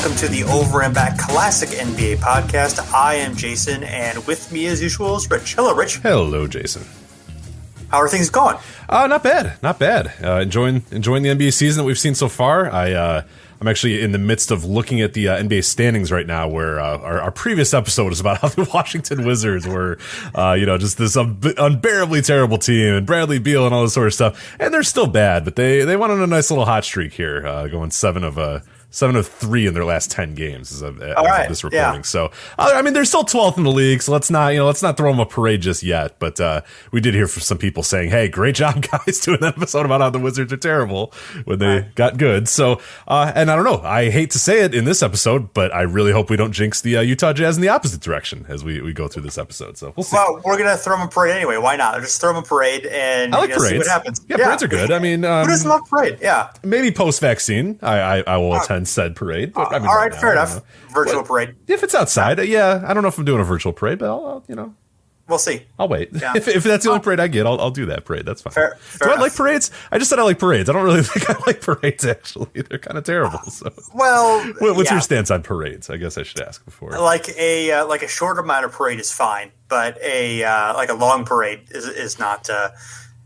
welcome to the Over and Back Classic NBA podcast. I am Jason, and with me as usual is Rich. Hello, Rich. Hello, Jason. How are things going? Not bad. Enjoying the NBA season that we've seen so far. I'm actually in the midst of looking at the NBA standings right now, where our previous episode is about how the Washington Wizards were, just this unbearably terrible team, and Bradley Beal and all this sort of stuff. And they're still bad, but they went on a nice little hot streak here, going 7 of 3 in their last 10 games as of this recording. Yeah. So, they're still 12th in the league, so let's not throw them a parade just yet. But we did hear from some people saying, hey, great job, guys, doing that episode about how the Wizards are terrible when they got good. So, and I don't know, I hate to say it in this episode, but I really hope we don't jinx the Utah Jazz in the opposite direction as we go through this episode. So we'll see. Well, we're going to throw them a parade anyway. Why not? Just throw them a parade and I like parades. see what happens. Yeah, parades are good. I mean, who doesn't love parade? Yeah. Maybe post-vaccine, I will attend said parade. But, all right, fair enough. Virtual parade. If it's outside, I don't know if I'm doing a virtual parade, but I'll we'll see. I'll wait. Yeah. If that's the only parade I get, I'll do that parade. That's fine. Fair do enough. I like parades? I just said I like parades. I don't really think I like parades, actually. They're kind of terrible. So, well, what's your stance on parades? I guess I should ask before. Like a short amount of parade is fine, but a long parade is not.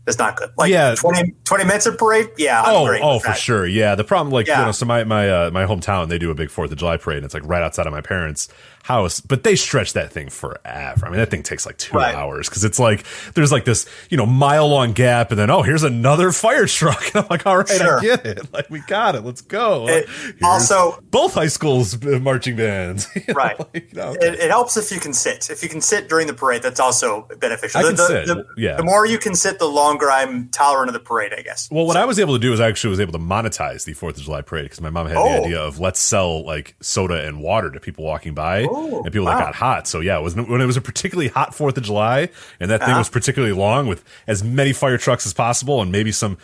It's not good. Like 20 minutes of parade. Yeah. I'm for sure. Yeah. The problem, so my hometown, they do a big 4th of July parade, and it's like right outside of my parents' house, but they stretch that thing forever. I mean, that thing takes like 2 hours because it's like there's like this, mile long gap, and then here's another fire truck. And I'm like, all right, sure. I get it. Like, we got it. Let's go. Also, both high schools marching bands. Right. It helps if you can sit. If you can sit during the parade, that's also beneficial. The more you can sit, the longer I'm tolerant of the parade, I guess. Well, what I was able to do is I actually was able to monetize the 4th of July parade because my mom had the idea of let's sell like soda and water to people walking by and people that got hot. So yeah, when it was a particularly hot 4th of July and that thing was particularly long with as many fire trucks as possible and maybe some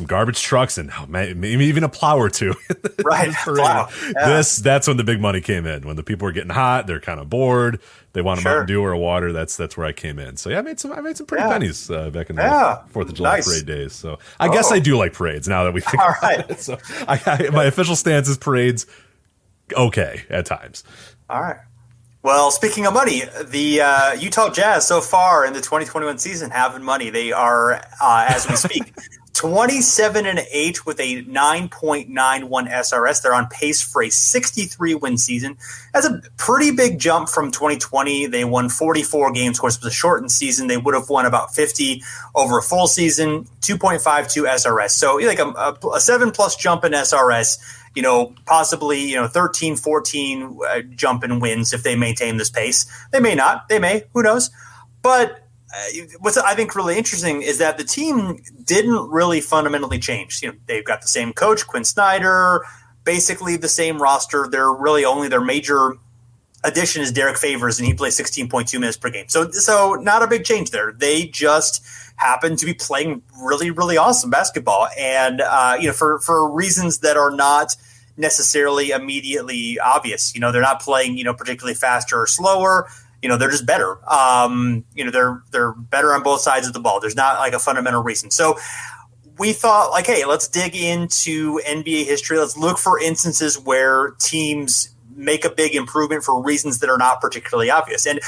garbage trucks and maybe even a plow or two. Right. Wow. Yeah. That's when the big money came in. When the people were getting hot, they're kind of bored. They want a Mountain Dew or a water. That's where I came in. So yeah, I made some pretty pennies back in the 4th of July parade days. So I guess I do like parades now that we think about it. So my official stance is parades okay at times. All right. Well, speaking of money, the Utah Jazz so far in the 2021 season having money. They are, as we speak, 27-8 with a 9.91 SRS. They're on pace for a 63-win season. That's a pretty big jump from 2020. They won 44 games. Of course, it was a shortened season. They would have won about 50 over a full season, 2.52 SRS. So like a 7+ jump in SRS, possibly, 13, 14 jump in wins if they maintain this pace. They may not. They may. Who knows? But what's I think really interesting is that the team didn't really fundamentally change. They've got the same coach, Quinn Snyder, basically the same roster. They're really only their major addition is Derek Favors, and he plays 16.2 minutes per game. So not a big change there. They just happen to be playing really, really awesome basketball, and for reasons that are not necessarily immediately obvious. They're not playing particularly faster or slower. They're just better. They're better on both sides of the ball. There's not like a fundamental reason. So we thought like, hey, let's dig into NBA history. Let's look for instances where teams make a big improvement for reasons that are not particularly obvious. And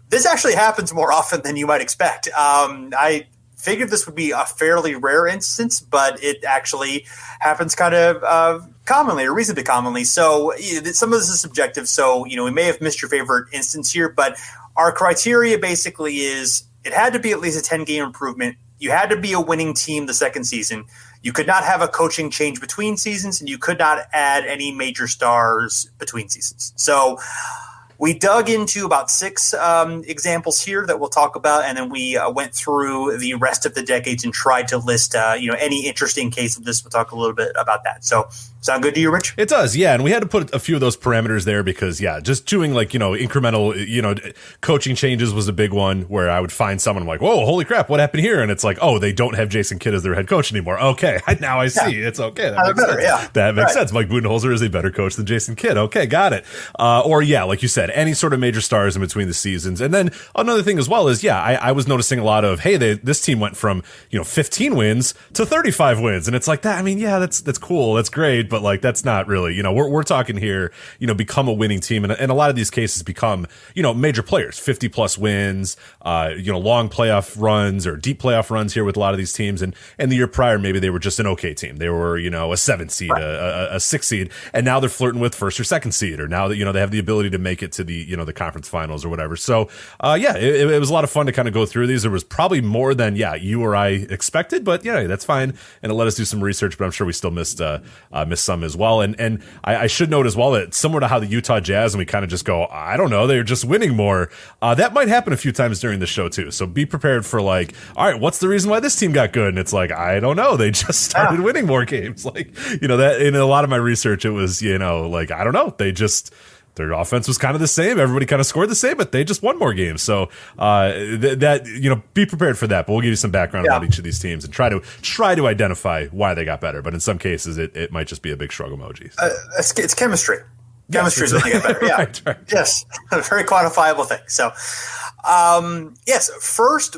this actually happens more often than you might expect. I figured this would be a fairly rare instance, but it actually happens kind of commonly or reasonably commonly. So some of this is subjective. So, we may have missed your favorite instance here, but our criteria basically is it had to be at least a 10-game improvement. You had to be a winning team the second season. You could not have a coaching change between seasons, and you could not add any major stars between seasons. So we dug into about 6 examples here that we'll talk about, and then we went through the rest of the decades and tried to list any interesting case of this. We'll talk a little bit about that. So sound good to you, Rich? It does, yeah. And we had to put a few of those parameters there because, just doing incremental, coaching changes was a big one where I would find someone like, whoa, holy crap, what happened here? And it's like, oh, they don't have Jason Kidd as their head coach anymore. Okay, now I see. Yeah. It's okay. That makes sense. Yeah. That makes sense. Mike Budenholzer is a better coach than Jason Kidd. Okay, got it. Like you said, any sort of major stars in between the seasons. And then another thing as well is, I was noticing a lot of, hey, this team went from, 15 wins to 35 wins. And it's like that. I mean, that's cool. That's great. but like that's not really, we're talking here, become a winning team, and in a lot of these cases become, major players, 50 plus wins, long playoff runs or deep playoff runs here with a lot of these teams. And the year prior, maybe they were just an okay team. They were, a 7 seed, right, a 6 seed, and now they're flirting with 1st or 2nd seed, or now that, they have the ability to make it to the, the conference finals or whatever. So, it was a lot of fun to kind of go through these. There was probably more than, you or I expected, but that's fine. And it let us do some research, but I'm sure we still missed some as well. And I should note as well that similar to how the Utah Jazz, and we kind of just go, I don't know, they're just winning more. That might happen a few times during the show too. So be prepared for like, all right, what's the reason why this team got good? And it's like, I don't know. They just started winning more games. Like, that in a lot of my research, it was, like, I don't know. Their offense was kind of the same. Everybody kind of scored the same, but they just won more games. So be prepared for that. But we'll give you some background about each of these teams and try to identify why they got better. But in some cases, it might just be a big shrug emoji. It's chemistry. Chemistry is when they get better. Yeah. right. Yes. A very quantifiable thing. So, yes, first,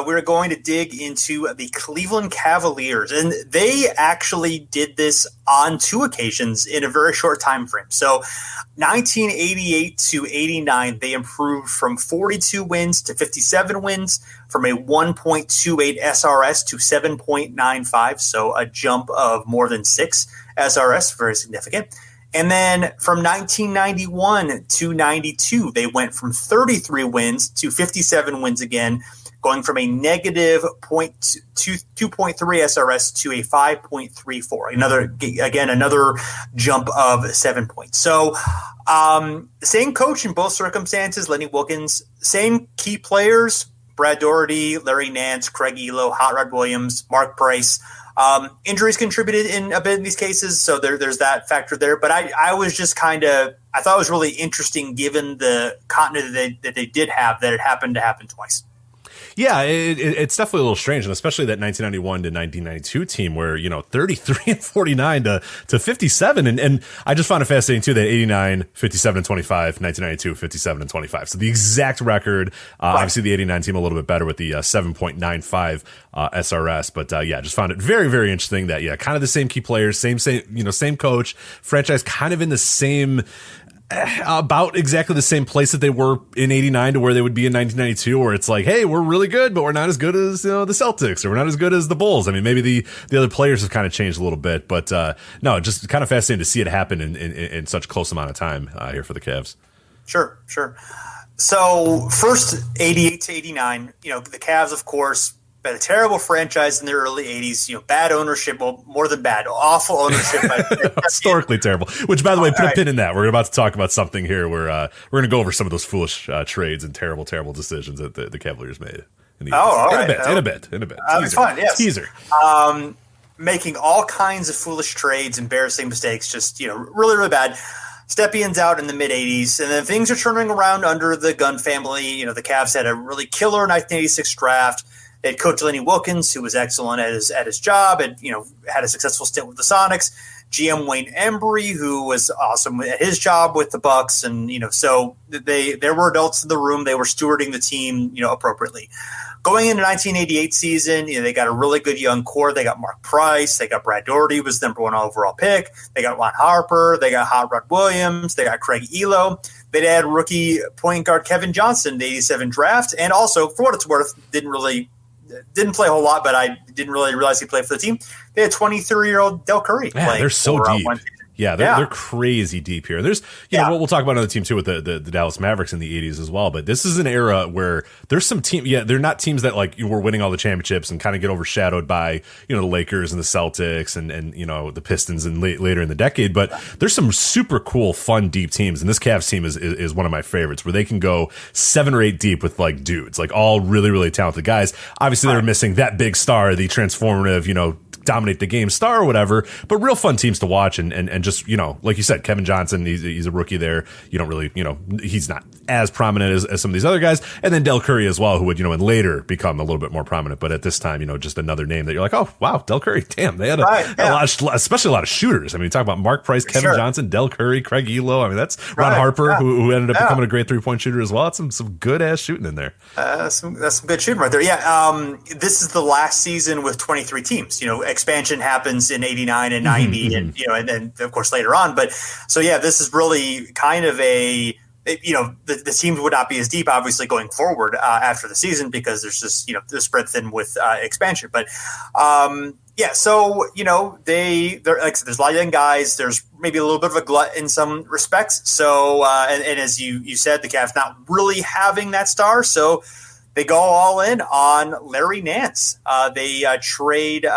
we're going to dig into the Cleveland Cavaliers. And they actually did this on 2 occasions in a very short time frame. So 1988 to 89, they improved from 42 wins to 57 wins, from a 1.28 SRS to 7.95. So a jump of more than 6 SRS, very significant. And then from 1991 to 92, they went from 33 wins to 57 wins again, going from a negative 2.3 SRS to a 5.34. Another jump of 7 points. So same coach in both circumstances, Lenny Wilkins, same key players, Brad Daugherty, Larry Nance, Craig Elo, Hot Rod Williams, Mark Price. Injuries contributed in a bit in these cases, so there's that factor there. But I was just I thought it was really interesting given the continuity that they did have, that it happened to happen twice. Yeah, it's definitely a little strange, and especially that 1991 to 1992 team where, 33 and 49 to 57. And I just found it fascinating, too, that 89, 57 and 25, 1992, 57 and 25. So the exact record, right. Obviously the 89 team a little bit better with the 7.95 SRS. But, just found it very, very interesting that, kind of the same key players, same coach, franchise kind of in the same about exactly the same place that they were in 89 to where they would be in 1992, where it's like, hey, we're really good, but we're not as good as the Celtics, or we're not as good as the Bulls. I mean, maybe the other players have kind of changed a little bit, but no, just kind of fascinating to see it happen in such a close amount of time here for the Cavs. Sure. So first 88 to 89, the Cavs, of course, been a terrible franchise in the early 80s, bad ownership, well, more than bad, awful ownership. Historically terrible, which, by the way, put a pin in that. We're about to talk about something here where we're going to go over some of those foolish trades and terrible decisions that the Cavaliers made. In a bit. It's fun, yes. Teaser. Making all kinds of foolish trades, embarrassing mistakes, just, really, really bad. Stepion's out in the mid-'80s, and then things are turning around under the Gunn family. The Cavs had a really killer 1986 draft. They had Coach Lenny Wilkins, who was excellent at his job, and had a successful stint with the Sonics. GM Wayne Embry, who was awesome at his job with the Bucks, and so there were adults in the room. They were stewarding the team, appropriately. Going into 1988 season, they got a really good young core. They got Mark Price, they got Brad Daugherty, who was the #1 overall pick. They got Ron Harper, they got Hot Rod Williams, they got Craig Elo. They'd had rookie point guard Kevin Johnson in the 87 draft, and also, for what it's worth, didn't play a whole lot, but I didn't really realize he played for the team. They had 23-year-old Del Curry. Yeah, they're so deep. They're crazy deep here. There's, we'll talk about another team too with the Dallas Mavericks in the 80s as well. But this is an era where there's some team. Yeah, they're not teams that like were winning all the championships and kind of get overshadowed by the Lakers and the Celtics and the Pistons and later in the decade. But there's some super cool, fun, deep teams, and this Cavs team is one of my favorites, where they can go 7 or 8 deep with like dudes, like all really, really talented guys. Obviously, they're missing that big star, the transformative, dominate the game star or whatever, but real fun teams to watch and just, like you said, Kevin Johnson, he's a rookie there. You don't really, he's not as prominent as some of these other guys. And then Del Curry as well, who would, and later become a little bit more prominent. But at this time, just another name that you're like, oh, wow, Del Curry. Damn, they had a lot of, especially a lot of shooters. I mean, you talk about Mark Price, Kevin Johnson, Del Curry, Craig Elo. I mean, that's Ron Harper, who ended up becoming a great 3-point shooter as well. That's some good ass shooting in there. That's some good shooting right there. Yeah. This is the last season with 23 teams, expansion happens in 89 and 90 and, and then of course later on. But so, yeah, this is really kind of the teams would not be as deep, obviously, going forward after the season because there's just, the spread thin with expansion. But so, they're like I said, there's a lot of young guys. There's maybe a little bit of a glut in some respects. So, and as you said, the Cavs not really having that star. So they go all in on Larry Nance. They trade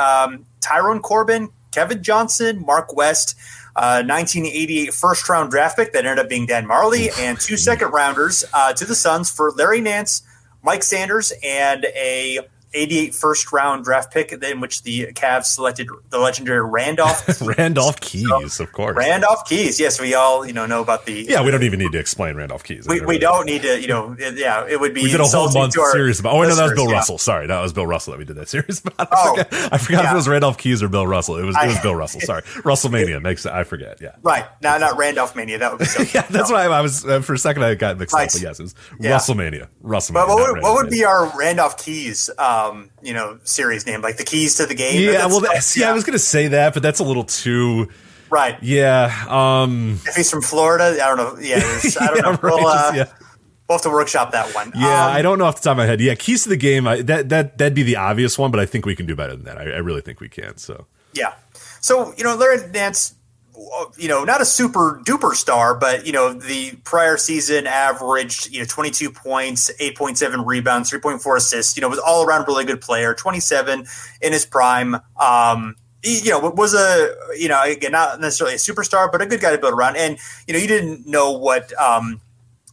Tyrone Corbin, Kevin Johnson, Mark West, 1988 first-round draft pick that ended up being Dan Marley, and 2 second-rounders to the Suns for Larry Nance, Mike Sanders, and a 88 first-round draft pick in which the Cavs selected the legendary Randolph Keys, of course. Randolph Keys, yes, we all know about the. Yeah, we don't even need to explain Randolph Keys. We don't need to, it would be. We did a whole month series about. Oh, no, that was Bill yeah. Russell. Sorry, that was Bill Russell that we did that series about. I forgot if it was Randolph Keys or Bill Russell. It was Bill Russell. Sorry, Russellmania I forget. Yeah, right. No, not Randolph Mania. That would be so. Yeah, that's why I was for a second I got mixed up. But yes, it was Russellmania. But what would be our Randolph Keys? Series name, like the keys to the game. Yeah, I was going to say that, but that's a little too right. Yeah. If he's from Florida, I don't know. Yeah, I don't know. Right, we'll have to workshop that one. Yeah, I don't know off the top of my head. Yeah, keys to the game. That'd be the obvious one, but I think we can do better than that. I really think we can. So yeah. So Larry Nance, not a super duper star, but the prior season averaged 22 points, 8.7 rebounds, 3.4 assists. Was all around really good player. 27 in his prime. Was again not necessarily a superstar, but a good guy to build around. And you didn't know what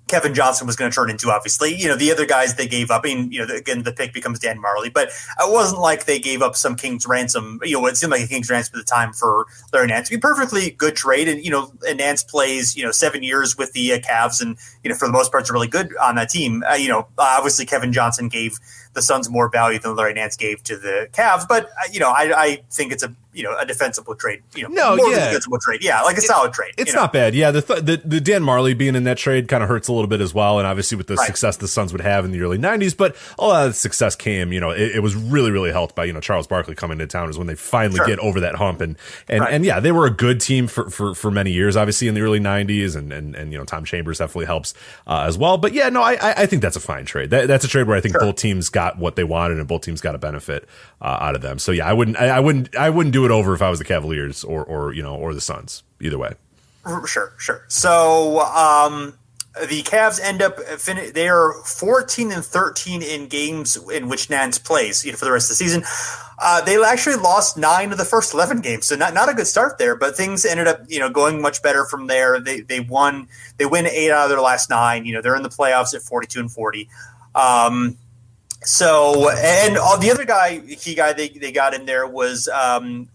Kevin Johnson was going to turn into, obviously. The other guys they gave up, again, the pick becomes Dan Marley, but it wasn't like they gave up some king's ransom. It seemed like a king's ransom at the time for Larry Nance. Perfectly good trade. And Nance plays, 7 years with the Cavs and, for the most part, is really good on that team. Obviously Kevin Johnson gave the Suns more value than Larry Nance gave to the Cavs, but I think it's a defensible trade. Defensible trade. Yeah, like a solid trade. It's not bad. Yeah, the Dan Marley being in that trade kind of hurts a little bit as well, and obviously with the success the Suns would have in the early '90s, but a lot of the success came. It was really really helped by Charles Barkley coming to town is when they finally get over that hump, and yeah, they were a good team for many years, obviously in the early '90s, and Tom Chambers definitely helps as well. But yeah, no, I think that's a fine trade. That's a trade where I think both teams got what they wanted and both teams got a benefit out of them. So yeah, I wouldn't do it over if I was the Cavaliers or the Suns. Either way. Sure. So the Cavs end up they are 14-13 in games in which Nance plays for the rest of the season. They actually lost 9 of the first 11 games, so not a good start there. But things ended up going much better from there. They win 8 out of their last 9. They're in the playoffs at 42-40. So, and the other key guy they got in there was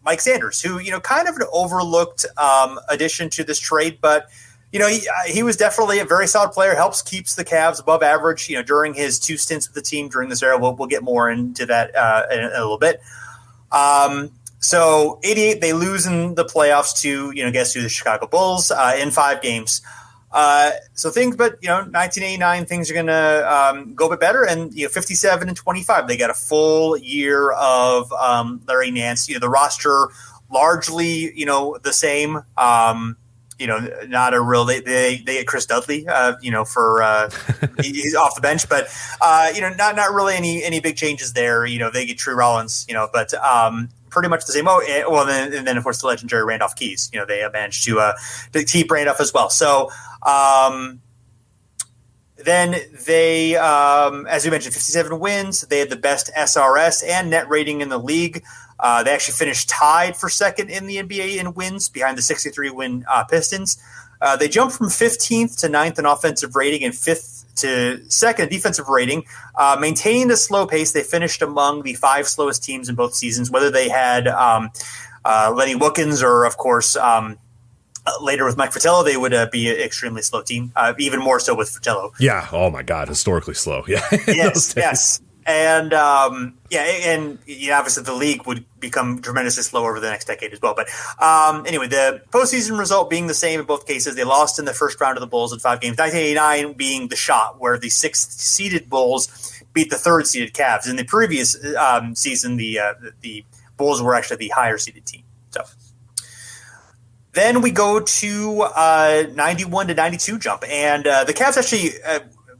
Mike Sanders, who, kind of an overlooked addition to this trade, but, he was definitely a very solid player, keeps the Cavs above average, during his 2 stints with the team during this era. We'll get more into that in a little bit. So 88, they lose in the playoffs to, guess who, the Chicago Bulls in 5 games. So things, but 1989, things are going to go a bit better. And 57-25, they got a full year of Larry Nance. The roster largely, the same. Not a real. They get Chris Dudley, for he's off the bench, but not really any big changes there. They get Tree Rollins, but pretty much the same. And then of course the legendary Randolph Keys. They managed to keep Randolph as well. So. Then they, as we mentioned, 57 wins. They had the best SRS and net rating in the league. They actually finished tied for second in the NBA in wins behind the 63-win Pistons. They jumped from 15th to 9th in offensive rating and 5th to 2nd defensive rating. Maintained a slow pace. They finished among the 5 slowest teams in both seasons, whether they had Lenny Wilkins or, of course, later with Mike Fratello, they would be an extremely slow team, even more so with Fratello. Yeah. Oh my God, historically slow. Yeah. Yes. And obviously the league would become tremendously slow over the next decade as well. But anyway, the postseason result being the same in both cases. They lost in the first round of the Bulls in 5 games. 1989 being the shot where the 6th-seeded Bulls beat the 3rd-seeded Cavs. In the previous season, the Bulls were actually the higher seeded team. So then we go to 91 to 92 jump, and the Cavs actually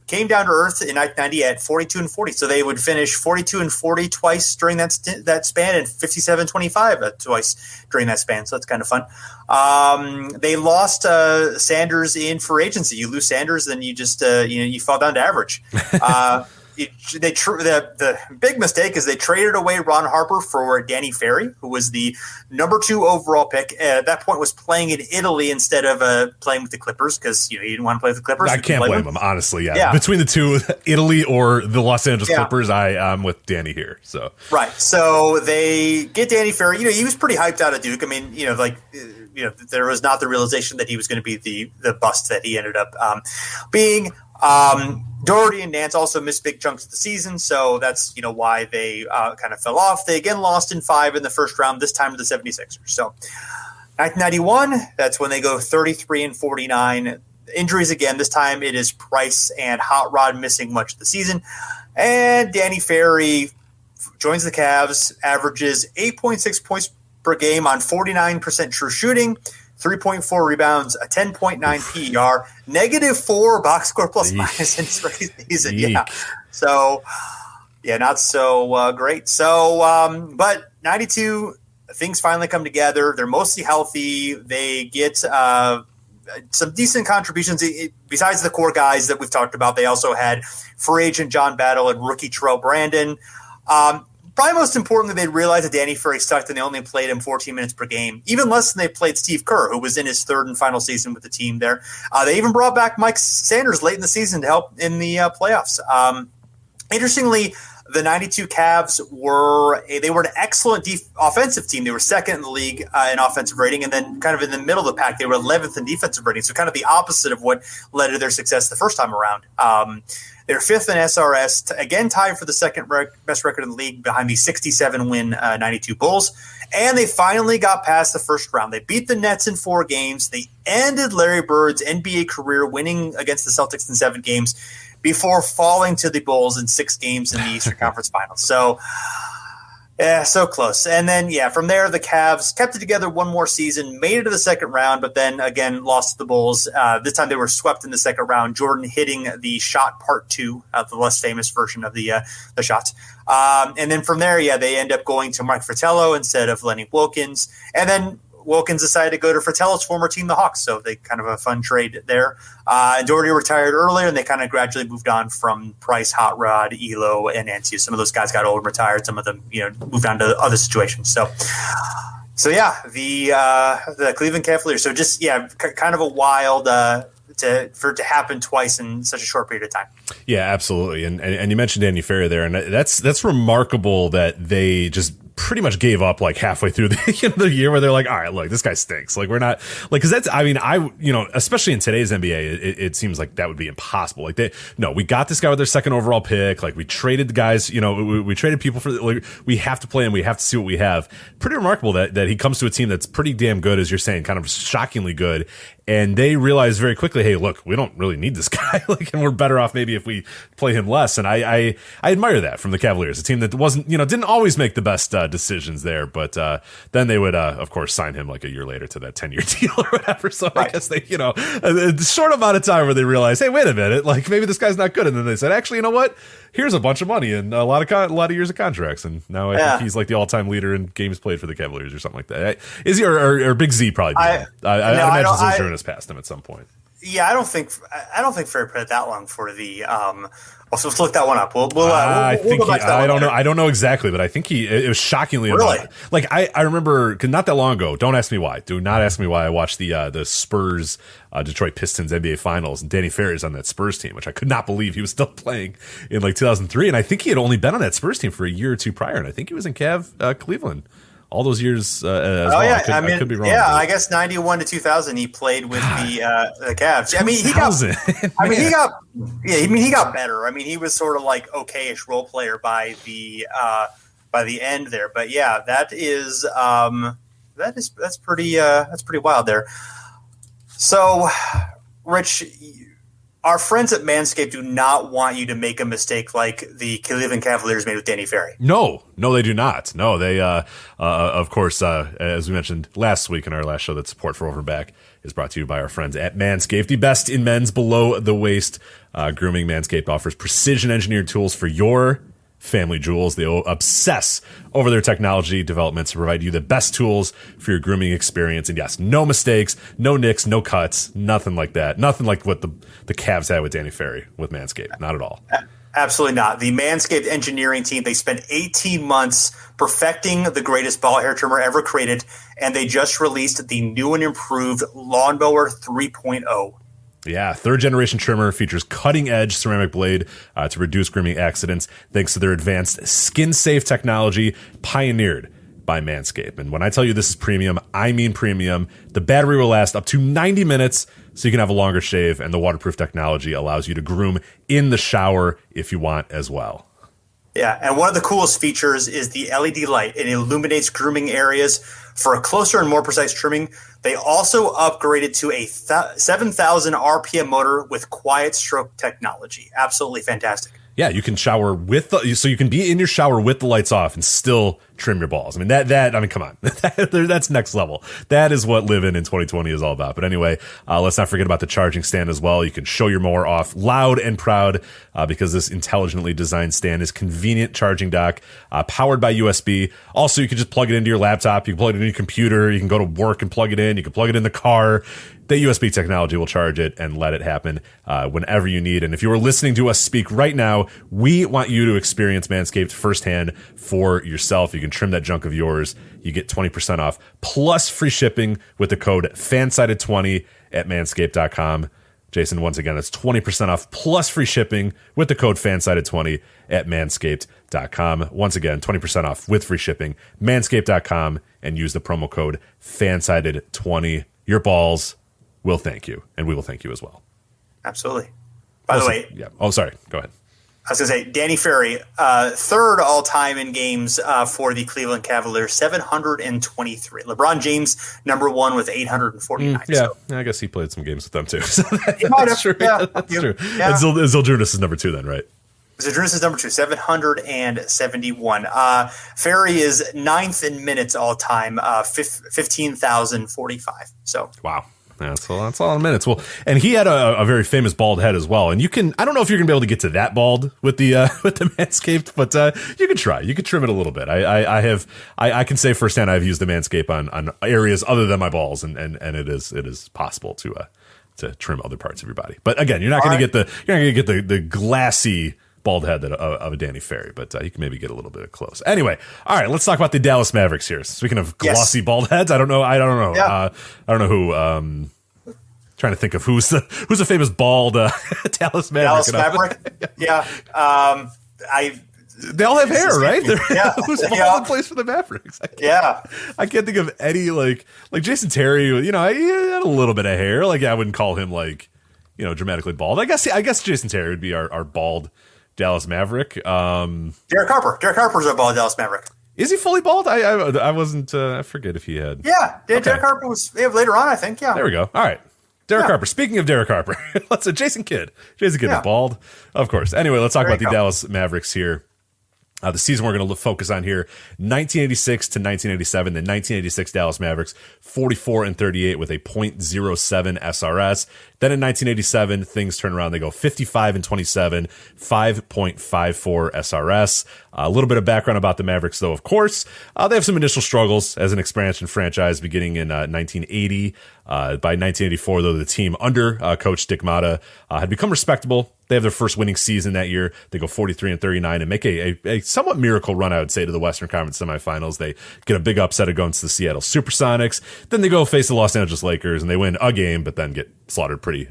came down to earth in 1990 at 42-40. So they would finish 42-40 twice during that span, and 57-25 twice during that span. So that's kind of fun. They lost Sanders in free agency. You lose Sanders, then you just you fall down to average. The big mistake is they traded away Ron Harper for Danny Ferry, who was the number 2 overall pick. At that point, was playing in Italy instead of playing with the Clippers because he didn't want to play with the Clippers. I can't blame him, honestly. Yeah, between the two, Italy or the Los Angeles Clippers, I'm with Danny here. So right, so they get Danny Ferry. He was pretty hyped out of Duke. I mean, there was not the realization that he was going to be the bust that he ended up being. Doherty and Nance also missed big chunks of the season, so that's why they kind of fell off. They again lost in 5 in the first round, this time to the 76ers. So 1991, that's when they go 33-49. Injuries again. This time it is Price and Hot Rod missing much of the season. And Danny Ferry joins the Cavs, averages 8.6 points per game on 49% true shooting, 3.4 rebounds, a 10.9 PER, -4 box score plus minus in his season. Yeah. So, not so great. So, but 92, things finally come together. They're mostly healthy. They get some decent contributions. Besides the core guys that we've talked about, they also had free agent John Battle and rookie Terrell Brandon. Probably most importantly, they realized that Danny Ferry sucked and they only played him 14 minutes per game, even less than they played Steve Kerr, who was in his 3rd and final season with the team there. They even brought back Mike Sanders late in the season to help in the playoffs. Interestingly, the 92 Cavs were an excellent offensive team. They were 2nd in the league in offensive rating, and then kind of in the middle of the pack, they were 11th in defensive rating. So kind of the opposite of what led to their success the first time around. They're 5th in SRS, again tied for the 2nd best record in the league behind the 67-win 92 Bulls. And they finally got past the first round. They beat the Nets in 4 games. They ended Larry Bird's NBA career, winning against the Celtics in 7 games before falling to the Bulls in 6 games in the Eastern Conference Finals. So, so close. And then, from there, the Cavs kept it together one more season, made it to the 2nd round, but then again lost to the Bulls. This time they were swept in the 2nd round. Jordan hitting the shot part 2, the less famous version of the shots. And then from there, they end up going to Mike Fratello instead of Lenny Wilkins. And then Wilkins decided to go to Fratello's former team, the Hawks. So they kind of a fun trade there. Doherty retired earlier, and they kind of gradually moved on from Price, Hot Rod, Elo, and Nancy. Some of those guys got old and retired. Some of them, moved on to other situations. So the Cleveland Cavaliers. So just kind of a wild for it to happen twice in such a short period of time. Yeah, absolutely. And you mentioned Danny Ferry there, and that's remarkable that they just pretty much gave up like halfway through the year, where they're like, all right, look, this guy stinks. Like, we're not like, because that's, especially in today's NBA, it seems like that would be impossible. Like, we got this guy with their 2nd overall pick. Like, we traded the guys, we traded people for, like, we have to play and we have to see what we have. Pretty remarkable that he comes to a team that's pretty damn good, as you're saying, kind of shockingly good. And they realize very quickly, hey, look, we don't really need this guy. And we're better off maybe if we play him less. And I admire that from the Cavaliers, a team that wasn't, didn't always make the best decisions there. But then they would, of course, sign him like a year later to that 10-year deal or whatever. So right. I guess they, a short amount of time where they realized, hey, wait a minute, like maybe this guy's not good. And then they said, actually, you know what? Here's a bunch of money and a lot of years of contracts. And now I think he's like the all-time leader in games played for the Cavaliers or something like that. Is he or Big Z probably? I imagine Sojourner has passed him at some point. Yeah, I don't think Ferry played that long for the. So let's look that one up. We'll I don't know exactly, but I think it was shockingly really. Like I remember not that long ago. Don't ask me why. Do not ask me why. I watched the Spurs Detroit Pistons NBA Finals, and Danny Ferry's on that Spurs team, which I could not believe he was still playing in like 2003. And I think he had only been on that Spurs team for a year or two prior, and I think he was in Cleveland all those years as well. Yeah, I could be wrong. Yeah, I guess 91 to 2000 he played with the Cavs. I mean, he got better. I mean, he was sort of like okay-ish role player by the end there. But yeah, that's pretty wild there. So, Rich, our friends at Manscaped do not want you to make a mistake like the Cleveland Cavaliers made with Danny Ferry. No, they do not. No, they, of course, as we mentioned last week in our last show, that support for Overback is brought to you by our friends at Manscaped, the best in men's below the waist grooming. Manscaped offers precision engineered tools for your family jewels. They obsess over their technology developments to provide you the best tools for your grooming experience. And yes, no mistakes, no nicks, no cuts, nothing like that. Nothing like what the Cavs had with Danny Ferry with Manscaped. Not at all. Absolutely not. The Manscaped engineering team, they spent 18 months perfecting the greatest ball hair trimmer ever created, and they just released the new and improved Lawnmower 3.0. Yeah, third-generation trimmer features cutting-edge ceramic blade to reduce grooming accidents thanks to their advanced skin-safe technology pioneered by Manscaped. And when I tell you this is premium, I mean premium. The battery will last up to 90 minutes, so you can have a longer shave, and the waterproof technology allows you to groom in the shower if you want as well. Yeah, and one of the coolest features is the LED light. It illuminates grooming areas for a closer and more precise trimming. They also upgraded to a 7,000 RPM motor with quiet stroke technology. Absolutely fantastic. Yeah, you can shower so you can be in your shower with the lights off and still trim your balls. I mean, come on. That's next level. That is what living in 2020 is all about. But anyway, let's not forget about the charging stand as well. You can show your mower off loud and proud because this intelligently designed stand is convenient charging dock, powered by USB. Also, you can just plug it into your laptop. You can plug it into your computer. You can go to work and plug it in. You can plug it in the car. The USB technology will charge it and let it happen whenever you need. And if you are listening to us speak right now, we want you to experience Manscaped firsthand for yourself. You can trim that junk of yours. You get 20% off plus free shipping with the code FANSIDED20 at manscaped.com. Jason, once again, that's 20% off plus free shipping with the code FANSIDED20 at manscaped.com. Once again, 20% off with free shipping, manscaped.com, and use the promo code FANSIDED20. Your balls will thank you, and we will thank you as well. Absolutely. By the way, yeah. Oh, sorry. Go ahead. I was going to say, Danny Ferry, third all-time in games for the Cleveland Cavaliers, 723. LeBron James, number one with 849. Yeah, I guess he played some games with them too. So that's true. Yeah, that's true. Yeah. And Zildjiannis is number two then, right? Zildjiannis is number two, 771. Ferry is ninth in minutes all-time, 15,045. So wow. That's a lot of minutes. Well, and he had a very famous bald head as well. And I don't know if you're gonna be able to get to that bald with the Manscaped, but you can try. You can trim it a little bit. I can say firsthand I've used the Manscaped on areas other than my balls, and it is possible to trim other parts of your body. But again, you're not gonna get the glassy bald head of a Danny Ferry, but you can maybe get a little bit close. Anyway, all right, let's talk about the Dallas Mavericks here. Speaking of glossy bald heads, I don't know. Yeah. I don't know who. Trying to think of who's a famous bald Dallas Maverick. Dallas Maverick. Yeah. They all have hair, right? Who's bald and plays for the Mavericks? I can't think of any like Jason Terry. He had a little bit of hair. Like I wouldn't call him dramatically bald. I guess Jason Terry would be our bald Dallas Maverick. Derek Harper. Derek Harper's our bald Dallas Maverick. Is he fully bald? I wasn't. I forget if he had. Yeah, Derek Harper was later on, I think. Yeah. There we go. All right. Derek Harper. Speaking of Derek Harper, let's Jason Kidd. Jason Kidd is bald, of course. Anyway, let's talk about the Dallas Mavericks here. The season we're going to focus on here, 1986 to 1987. The 1986 Dallas Mavericks, 44-38 with a .07 SRS. Then in 1987, things turn around. They go 55-27, 5.54 SRS. A little bit of background about the Mavericks, though, of course. They have some initial struggles as an expansion franchise beginning in 1980. By 1984, though, the team under Coach Dick Motta had become respectable. They have their first winning season that year. They go 43-39 and make a somewhat miracle run, I would say, to the Western Conference semifinals. They get a big upset against the Seattle Supersonics. Then they go face the Los Angeles Lakers, and they win a game, but then get slaughtered pretty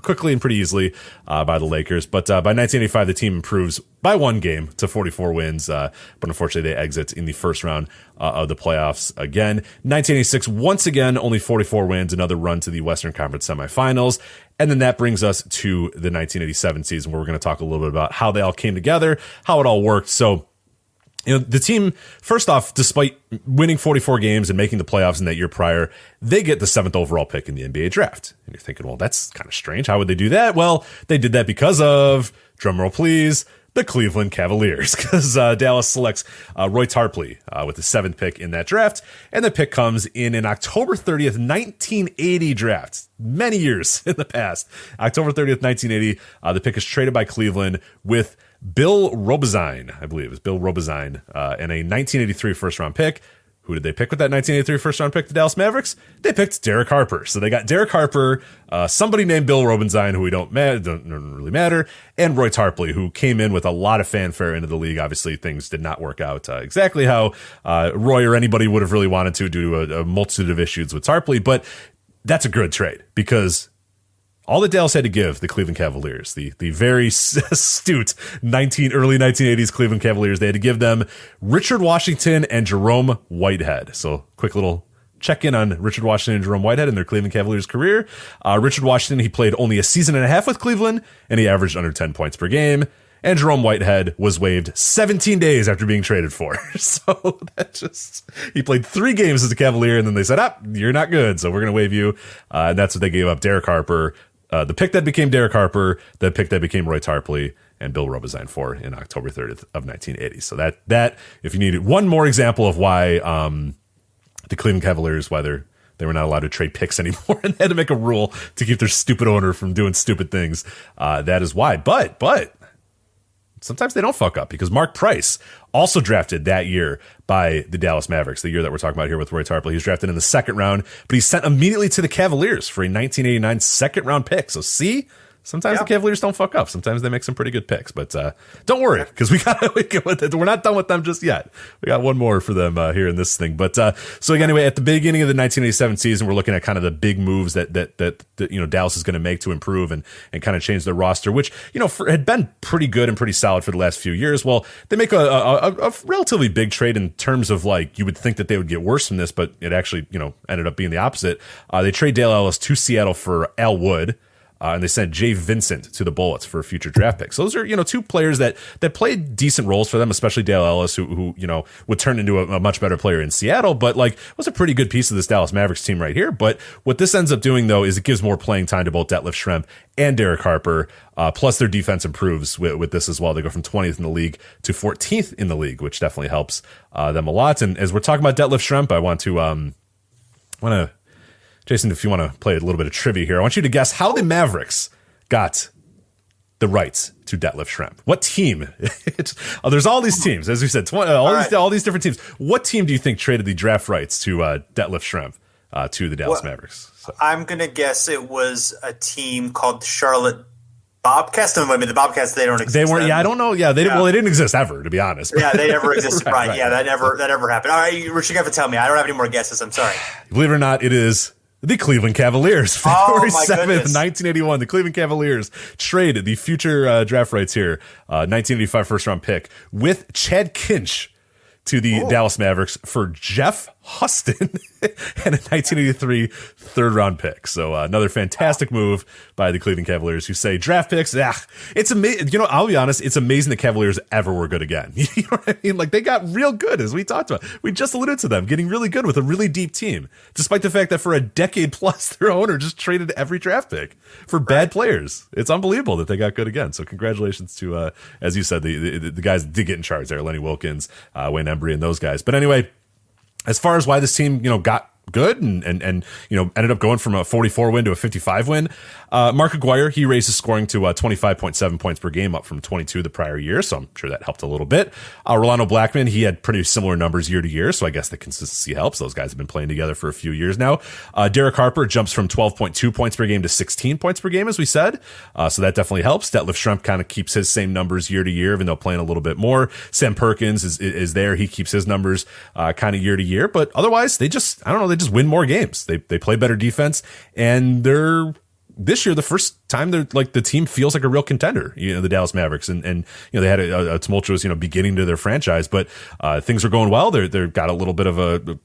quickly and pretty easily by the Lakers. But by 1985, the team improves by one game to 44 wins, but unfortunately they exit in the first round of the playoffs again. 1986, once again, only 44 wins, another run to the Western Conference semifinals. And then that brings us to the 1987 season, where we're going to talk a little bit about how they all came together, how it all worked. So The team, first off, despite winning 44 games and making the playoffs in that year prior, they get the 7th overall pick in the NBA draft. And you're thinking, well, that's kind of strange. How would they do that? Well, they did that because of, drumroll please, the Cleveland Cavaliers, because Dallas selects Roy Tarpley with the 7th pick in that draft. And the pick comes in an October 30th, 1980 draft. Many years in the past. October 30th, 1980, the pick is traded by Cleveland with Bill Robezine, I believe it was Bill Robezine, and a 1983 first-round pick. Who did they pick with that 1983 first-round pick, the Dallas Mavericks? They picked Derek Harper. So they got Derek Harper, somebody named Bill Robezine, who we don't really matter, and Roy Tarpley, who came in with a lot of fanfare into the league. Obviously, things did not work out exactly how Roy or anybody would have really wanted to due to a multitude of issues with Tarpley, but that's a good trade because all that Dallas had to give the Cleveland Cavaliers, the very astute early 1980s Cleveland Cavaliers, they had to give them Richard Washington and Jerome Whitehead. So quick little check in on Richard Washington and Jerome Whitehead in their Cleveland Cavaliers career. Richard Washington, he played only a season and a half with Cleveland, and he averaged under 10 points per game. And Jerome Whitehead was waived 17 days after being traded for. So he played 3 games as a Cavalier, and then they said, you're not good, so we're going to waive you. And that's what they gave up. Derek Harper, the pick that became Derek Harper, the pick that became Roy Tarpley, and Bill Robezine for in October 30th of 1980. So that if you needed one more example of why the Cleveland Cavaliers, why they were not allowed to trade picks anymore and they had to make a rule to keep their stupid owner from doing stupid things, that is why. But sometimes they don't fuck up because Mark Price, also drafted that year by the Dallas Mavericks, the year that we're talking about here with Roy Tarpley. He was drafted in the 2nd round, but he's sent immediately to the Cavaliers for a 1989 2nd-round pick. So see, sometimes the Cavaliers don't fuck up. Sometimes they make some pretty good picks, but don't worry because we're not done with them just yet. We got one more for them here in this thing. But so anyway, at the beginning of the 1987 season, we're looking at kind of the big moves that Dallas is going to make to improve and kind of change their roster, which had been pretty good and pretty solid for the last few years. Well, they make a relatively big trade in terms of like you would think that they would get worse from this, but it actually ended up being the opposite. They trade Dale Ellis to Seattle for Al Wood. And they sent Jay Vincent to the Bullets for future draft picks. So those are, 2 players that played decent roles for them, especially Dale Ellis, who would turn into a much better player in Seattle, but was a pretty good piece of this Dallas Mavericks team right here. But what this ends up doing, though, is it gives more playing time to both Detlef Schrempf and Derek Harper. Plus their defense improves with this as well. They go from 20th in the league to 14th in the league, which definitely helps them a lot. And as we're talking about Detlef Schrempf, I want to Jason, if you want to play a little bit of trivia here, I want you to guess how the Mavericks got the rights to Detlef Schrempf. What team? There's all these teams, as we said, all these different teams. What team do you think traded the draft rights to Detlef Schrempf to the Dallas Mavericks? So. I'm going to guess it was a team called the Charlotte Bobcats. No, I mean the Bobcats. They don't exist. They weren't. Yeah, I don't know. Yeah, they didn't exist ever, to be honest. Yeah, they never existed. right. Yeah, that never happened. All right, Rich, you have to tell me. I don't have any more guesses. I'm sorry. Believe it or not, it is the Cleveland Cavaliers. February 7th, 1981. The Cleveland Cavaliers traded the future draft rights here, 1985 first-round pick, with Chad Kinch to the Dallas Mavericks for Jeff Huston and a 1983 third-round pick. So another fantastic move by the Cleveland Cavaliers, who say draft picks, it's amazing. I'll be honest, it's amazing the Cavaliers ever were good again. You know what I mean? Like, they got real good, as we talked about. We just alluded to them getting really good with a really deep team, despite the fact that for a decade plus, their owner just traded every draft pick for bad players. It's unbelievable that they got good again. So congratulations to, as you said, the guys that did get in charge there, Lenny Wilkins, Wayne Embry, and those guys. But anyway, as far as why this team, got good and ended up going from a 44 win to a 55 win. Mark Aguirre, he raised his scoring to 25.7 points per game, up from 22 the prior year. So I'm sure that helped a little bit. Rolando Blackman, he had pretty similar numbers year to year. So I guess the consistency helps. Those guys have been playing together for a few years now. Derek Harper jumps from 12.2 points per game to 16 points per game, as we said. So that definitely helps. Detlef Schrempf kind of keeps his same numbers year to year, even though playing a little bit more. Sam Perkins is there. He keeps his numbers kind of year to year. But otherwise, they just win more games. They play better defense, and they're this year the first time they're like the team feels like a real contender, the Dallas Mavericks, and they had a tumultuous beginning to their franchise, but things are going well. They've got a little bit of a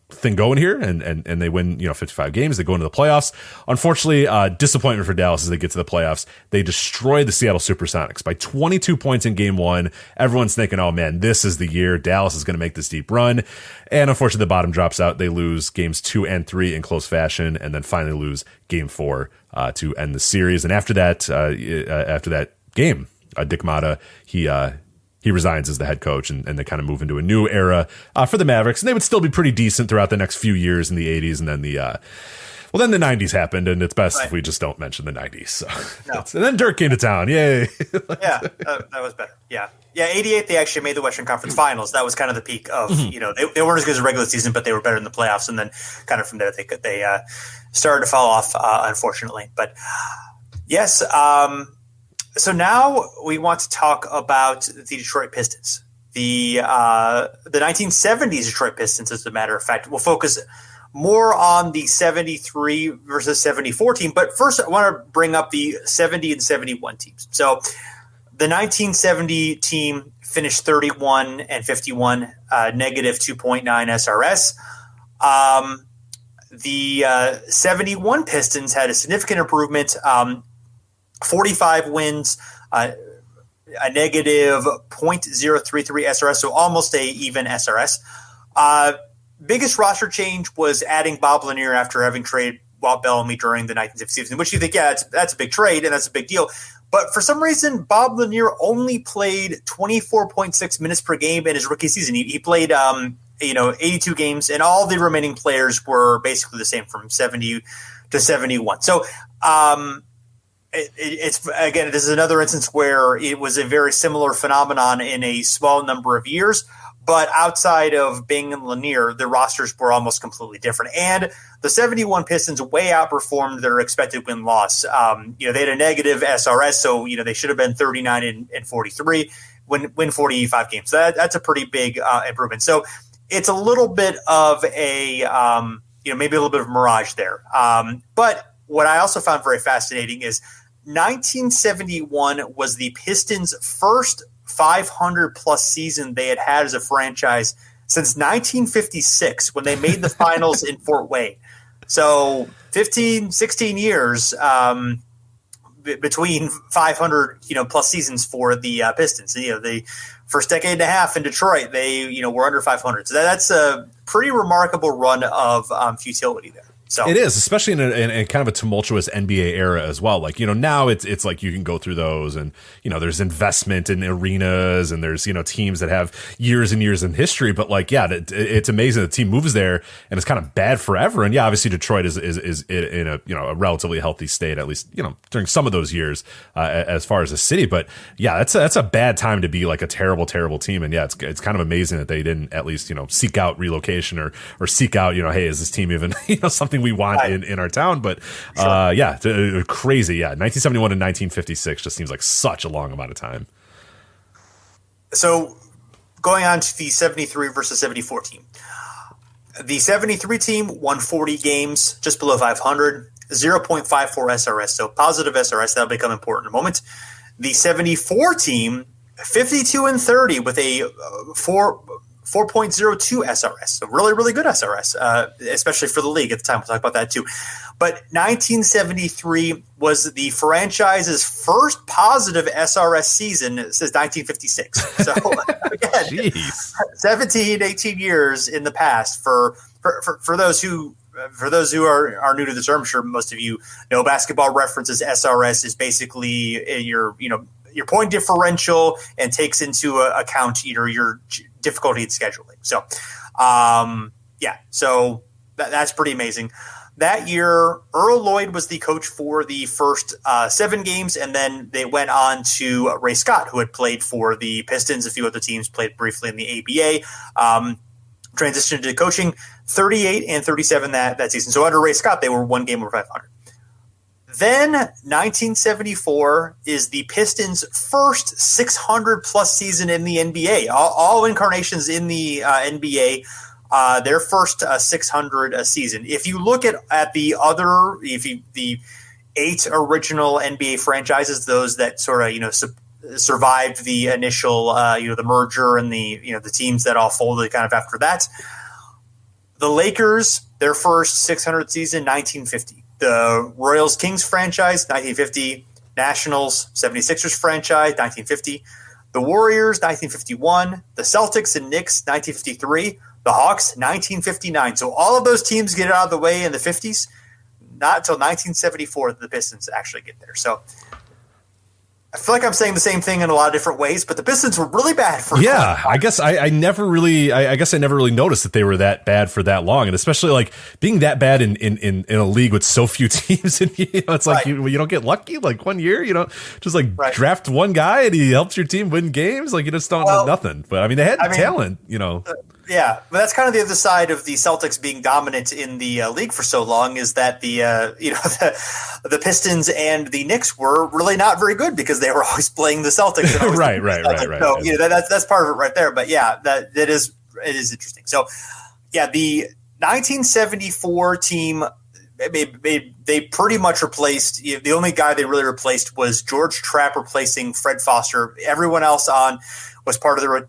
thing going here, and they win 55 games. They go into the playoffs. Unfortunately, disappointment for Dallas as they get to the playoffs. They destroy the Seattle Supersonics by 22 points in game one. Everyone's thinking, oh man, this is the year Dallas is going to make this deep run. And unfortunately, the bottom drops out. They lose games 2 and 3 in close fashion, and then finally lose game 4 to end the series. And after that game, Dick Motta, he resigns as the head coach, and they kind of move into a new era for the Mavericks. And they would still be pretty decent throughout the next few years in the 80s, and then then the 90s happened, and it's best if we just don't mention the 90s. So. No. And then Dirk came to town. Yay. Yeah, that was better. Yeah. Yeah, 88, they actually made the Western Conference Finals. That was kind of the peak of, they weren't as good as the regular season, but they were better in the playoffs. And then kind of from there, they started to fall off, unfortunately. But yes, so now we want to talk about the Detroit Pistons. The 1970s Detroit Pistons, as a matter of fact. We'll focus more on the 73 versus 74 team. But first, I want to bring up the 70 and 71 teams. So the 1970 team finished 31 and 51, negative 2.9 SRS. The 71 Pistons had a significant improvement, 45 wins, a negative 0.033 SRS, so almost a even SRS. Biggest roster change was adding Bob Lanier after having traded Walt Bellamy during the 1960 season, which you think, that's a big trade and that's a big deal. But for some reason, Bob Lanier only played 24.6 minutes per game in his rookie season. He played 82 games, and all the remaining players were basically the same from 70 to 71. So this is another instance where it was a very similar phenomenon in a small number of years. But outside of Bing and Lanier, the rosters were almost completely different. And the 71 Pistons way outperformed their expected win-loss. They had a negative SRS, so they should have been 39 and 43, win 45 games. So that's a pretty big improvement. So it's a little bit of a maybe a little bit of a mirage there. But what I also found very fascinating is 1971 was the Pistons' first 500-plus season they had as a franchise since 1956 when they made the finals in Fort Wayne. So 16 years between 500 plus seasons for the Pistons. The first decade and a half in Detroit, they were under 500. So that's a pretty remarkable run of futility there. So it is, especially in a kind of a tumultuous NBA era as well. Like, now it's like you can go through those and, there's investment in arenas and there's, teams that have years and years in history. But it's amazing the team moves there and it's kind of bad forever. And obviously Detroit is in a relatively healthy state, at least, during some of those years as far as a city. But that's a bad time to be like a terrible, terrible team. And it's kind of amazing that they didn't at least, seek out relocation or seek out, hey, is this team even, something we want in our town? But crazy. 1971 and 1956 just seems like such a long amount of time. So going on to the 73 versus 74 team. The 73 team won 40 games, just below 500, 0.54 SRS. So positive SRS, that'll become important in a moment. The 74 team, 52 and 30 with a 4.02 SRS. So really, really good SRS, especially for the league at the time. We'll talk about that too. But 1973 was the franchise's first positive SRS season since 1956. So again, 17, 18 years in the past for those who are new to the term. I'm sure most of you know Basketball References. SRS is basically your point differential and takes into account your difficulty in scheduling. So, so that's pretty amazing. That year, Earl Lloyd was the coach for the first 7 games, and then they went on to Ray Scott, who had played for the Pistons, a few other teams, played briefly in the ABA, transitioned to coaching, 38 and 37 that season. So under Ray Scott, they were 1 game over 500. Then 1974 is the Pistons' first 600-plus season in the NBA. All incarnations in the NBA, their first 600 season. If you look at the other, 8 original NBA franchises, those that sort of, survived the initial, the merger and the teams that all folded kind of after that. The Lakers, their first 600 season, 1950. The Royals Kings franchise, 1950. Nationals 76ers franchise, 1950. The Warriors, 1951. The Celtics and Knicks, 1953. The Hawks, 1959. So all of those teams get out of the way in the 50s. Not until 1974 that the Pistons actually get there. So I feel like I'm saying the same thing in a lot of different ways, but the Pistons were really bad for. Yeah, I guess I never really noticed that they were that bad for that long, and especially like being that bad in a league with so few teams. And it's like you don't get lucky. Like one year, just like draft one guy and he helps your team win games. Like you just don't know nothing. But I mean, they had talent. Yeah, but that's kind of the other side of the Celtics being dominant in the league for so long is that the Pistons and the Knicks were really not very good because they were always playing the Celtics. Right. So that's part of it right there. But yeah, it is interesting. So yeah, the 1974 team they pretty much replaced. The only guy they really replaced was George Trapp replacing Fred Foster. Everyone else was part of the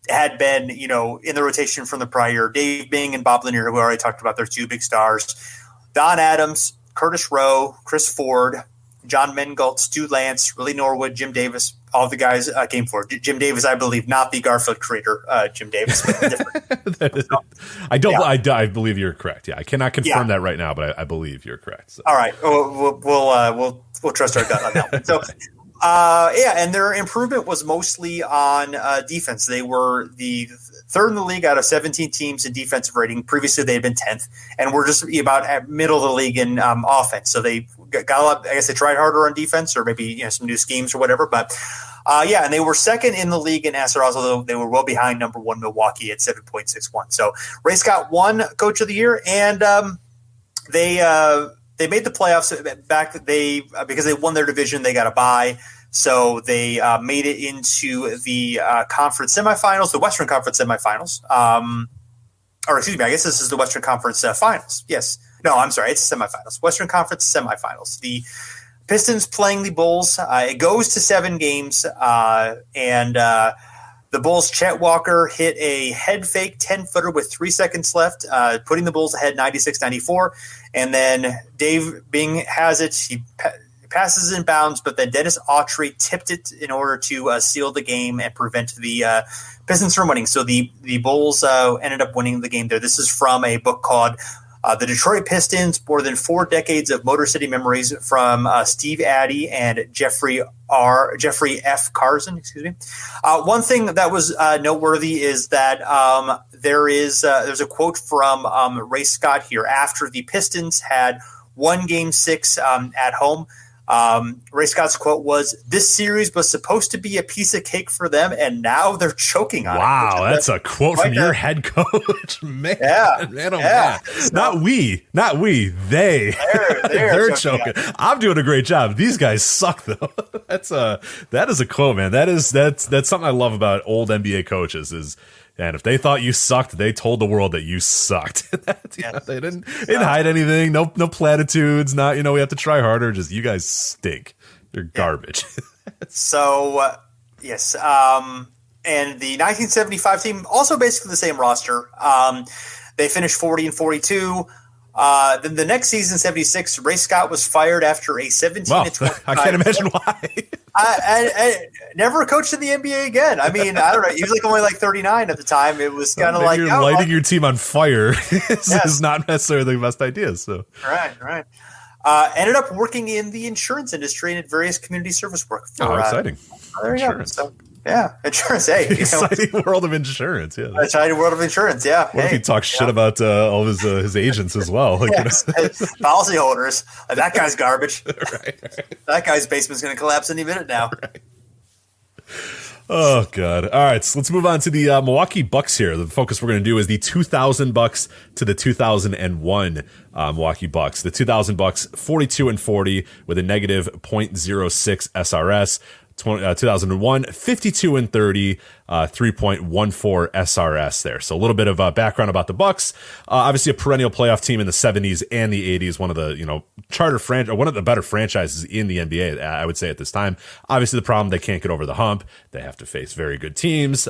had been, in the rotation from the prior. Dave Bing and Bob Lanier, who we already talked about, their two big stars. Don Adams, Curtis Rowe, Chris Ford, John Mengold, Stu Lance, Willie Norwood, Jim Davis. All the guys came forward. Jim Davis, I believe, not the Garfield creator, Jim Davis, but different. I believe you're correct. Yeah, I cannot confirm that right now, but I believe you're correct. So. All right, we'll trust our gut on that one. So. And their improvement was mostly on defense. They were the third in the league out of 17 teams in defensive rating. Previously, they had been 10th, and were just about at middle of the league in offense. So they got a lot. I guess they tried harder on defense, or maybe some new schemes or whatever. But and they were second in the league in SRS, although they were well behind number one Milwaukee at 7.61. So Ray Scott won Coach of the Year, and they made the playoffs back. Because they won their division, they got a bye, so they made it into the conference semifinals, the Western Conference semifinals. Or excuse me, I guess this is the Western Conference finals. Yes, no, I'm sorry, it's semifinals. Western Conference semifinals. The Pistons playing the Bulls. It goes to 7 games, and the Bulls' Chet Walker hit a head fake 10-footer with 3 seconds left, putting the Bulls ahead 96-94. And then Dave Bing has it. He passes in bounds, but then Dennis Autry tipped it in order to seal the game and prevent the Pistons from winning. So the Bulls ended up winning the game there. This is from a book called The Detroit Pistons, More Than 4 Decades of Motor City Memories, from Steve Addy and Jeffrey F. Carson. Excuse me. One thing that was noteworthy is that there's a quote from Ray Scott here after the Pistons had won Game 6 at home. Ray Scott's quote was, "This series was supposed to be a piece of cake for them, and now they're choking on it." Wow, that's a quote from your head coach. Man, man. So, not we, they. They're choking. I'm doing a great job. These guys suck, though. That is a quote, man. That's something I love about old NBA coaches is. And if they thought you sucked, they told the world that you sucked. They didn't hide anything. No platitudes. Not, we have to try harder. Just, you guys stink. You're garbage. So, yes. And the 1975 team, also basically the same roster. They finished 40-42. Then the next season, 76, Ray Scott was fired after a 17-25. I can't imagine why. I never coached in the NBA again. I mean, I don't know. He was only 39 at the time. It was kind of like lighting your team on fire is not necessarily the best idea. So right. Ended up working in the insurance industry and at various community service work. Exciting! There you go. So, yeah, insurance. Hey, exciting world of insurance. Yeah, exciting world of insurance. Yeah. What if he talks shit about all of his agents as well? Policyholders. That guy's garbage. Right. That guy's basement's going to collapse any minute now. Right. Oh God! All right, so let's move on to the Milwaukee Bucks here. The focus we're going to do is the 2000 Bucks to the 2001 Milwaukee Bucks. The 2000 Bucks 42-40 with a negative .06 SRS. 2001, 52-30, 3.14 SRS there. So a little bit of background about the Bucks. Obviously a perennial playoff team in the 70s and the 80s, one of the, one of the better franchises in the NBA, I would say at this time. Obviously the problem, they can't get over the hump. They have to face very good teams.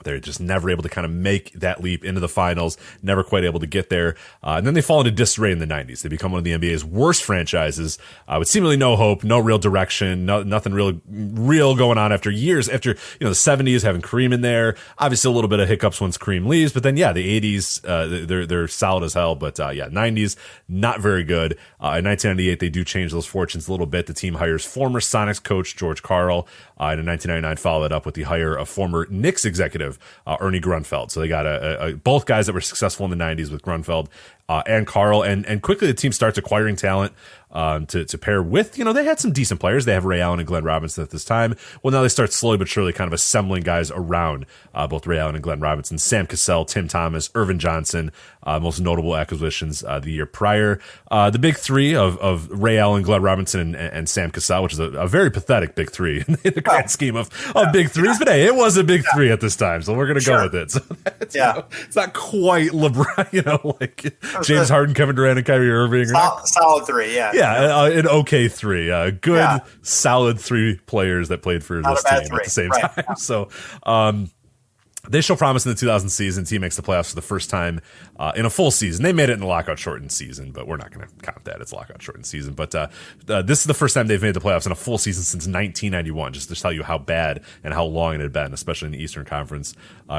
They're just never able to kind of make that leap into the finals, never quite able to get there. And then they fall into disarray in the 90s. They become one of the NBA's worst franchises with seemingly no hope, no real direction, nothing real going on after years. After, the 70s having Kareem in there, obviously a little bit of hiccups once Kareem leaves. But then, the 80s, they're solid as hell. But 90s, not very good. In 1998, they do change those fortunes a little bit. The team hires former Sonics coach George Karl. And in 1999, followed up with the hire of former Knicks executive Ernie Grunfeld. So they got both guys that were successful in the 90s with Grunfeld and Karl. And quickly the team starts acquiring talent to pair with. They had some decent players. They have Ray Allen and Glenn Robinson at this time. Well, now they start slowly but surely kind of assembling guys around both Ray Allen and Glenn Robinson. Sam Cassell, Tim Thomas, Irvin Johnson, most notable acquisitions the year prior. The big three of Ray Allen, Glenn Robinson, and Sam Cassell, which is a very pathetic big three in the grand scheme of big threes. But hey, it was a big three at this time, so we're going to go with it. So it's not quite LeBron, like James Harden, Kevin Durant, and Kyrie Irving. Solid three, an okay three. Good, solid three players that played for this team at the same time. So they show promise in the 2000 season. The team makes the playoffs for the first time in a full season. They made it in a lockout shortened season, but we're not going to count that. It's a lockout shortened season. But this is the first time they've made the playoffs in a full season since 1991, just to tell you how bad and how long it had been, especially in the Eastern Conference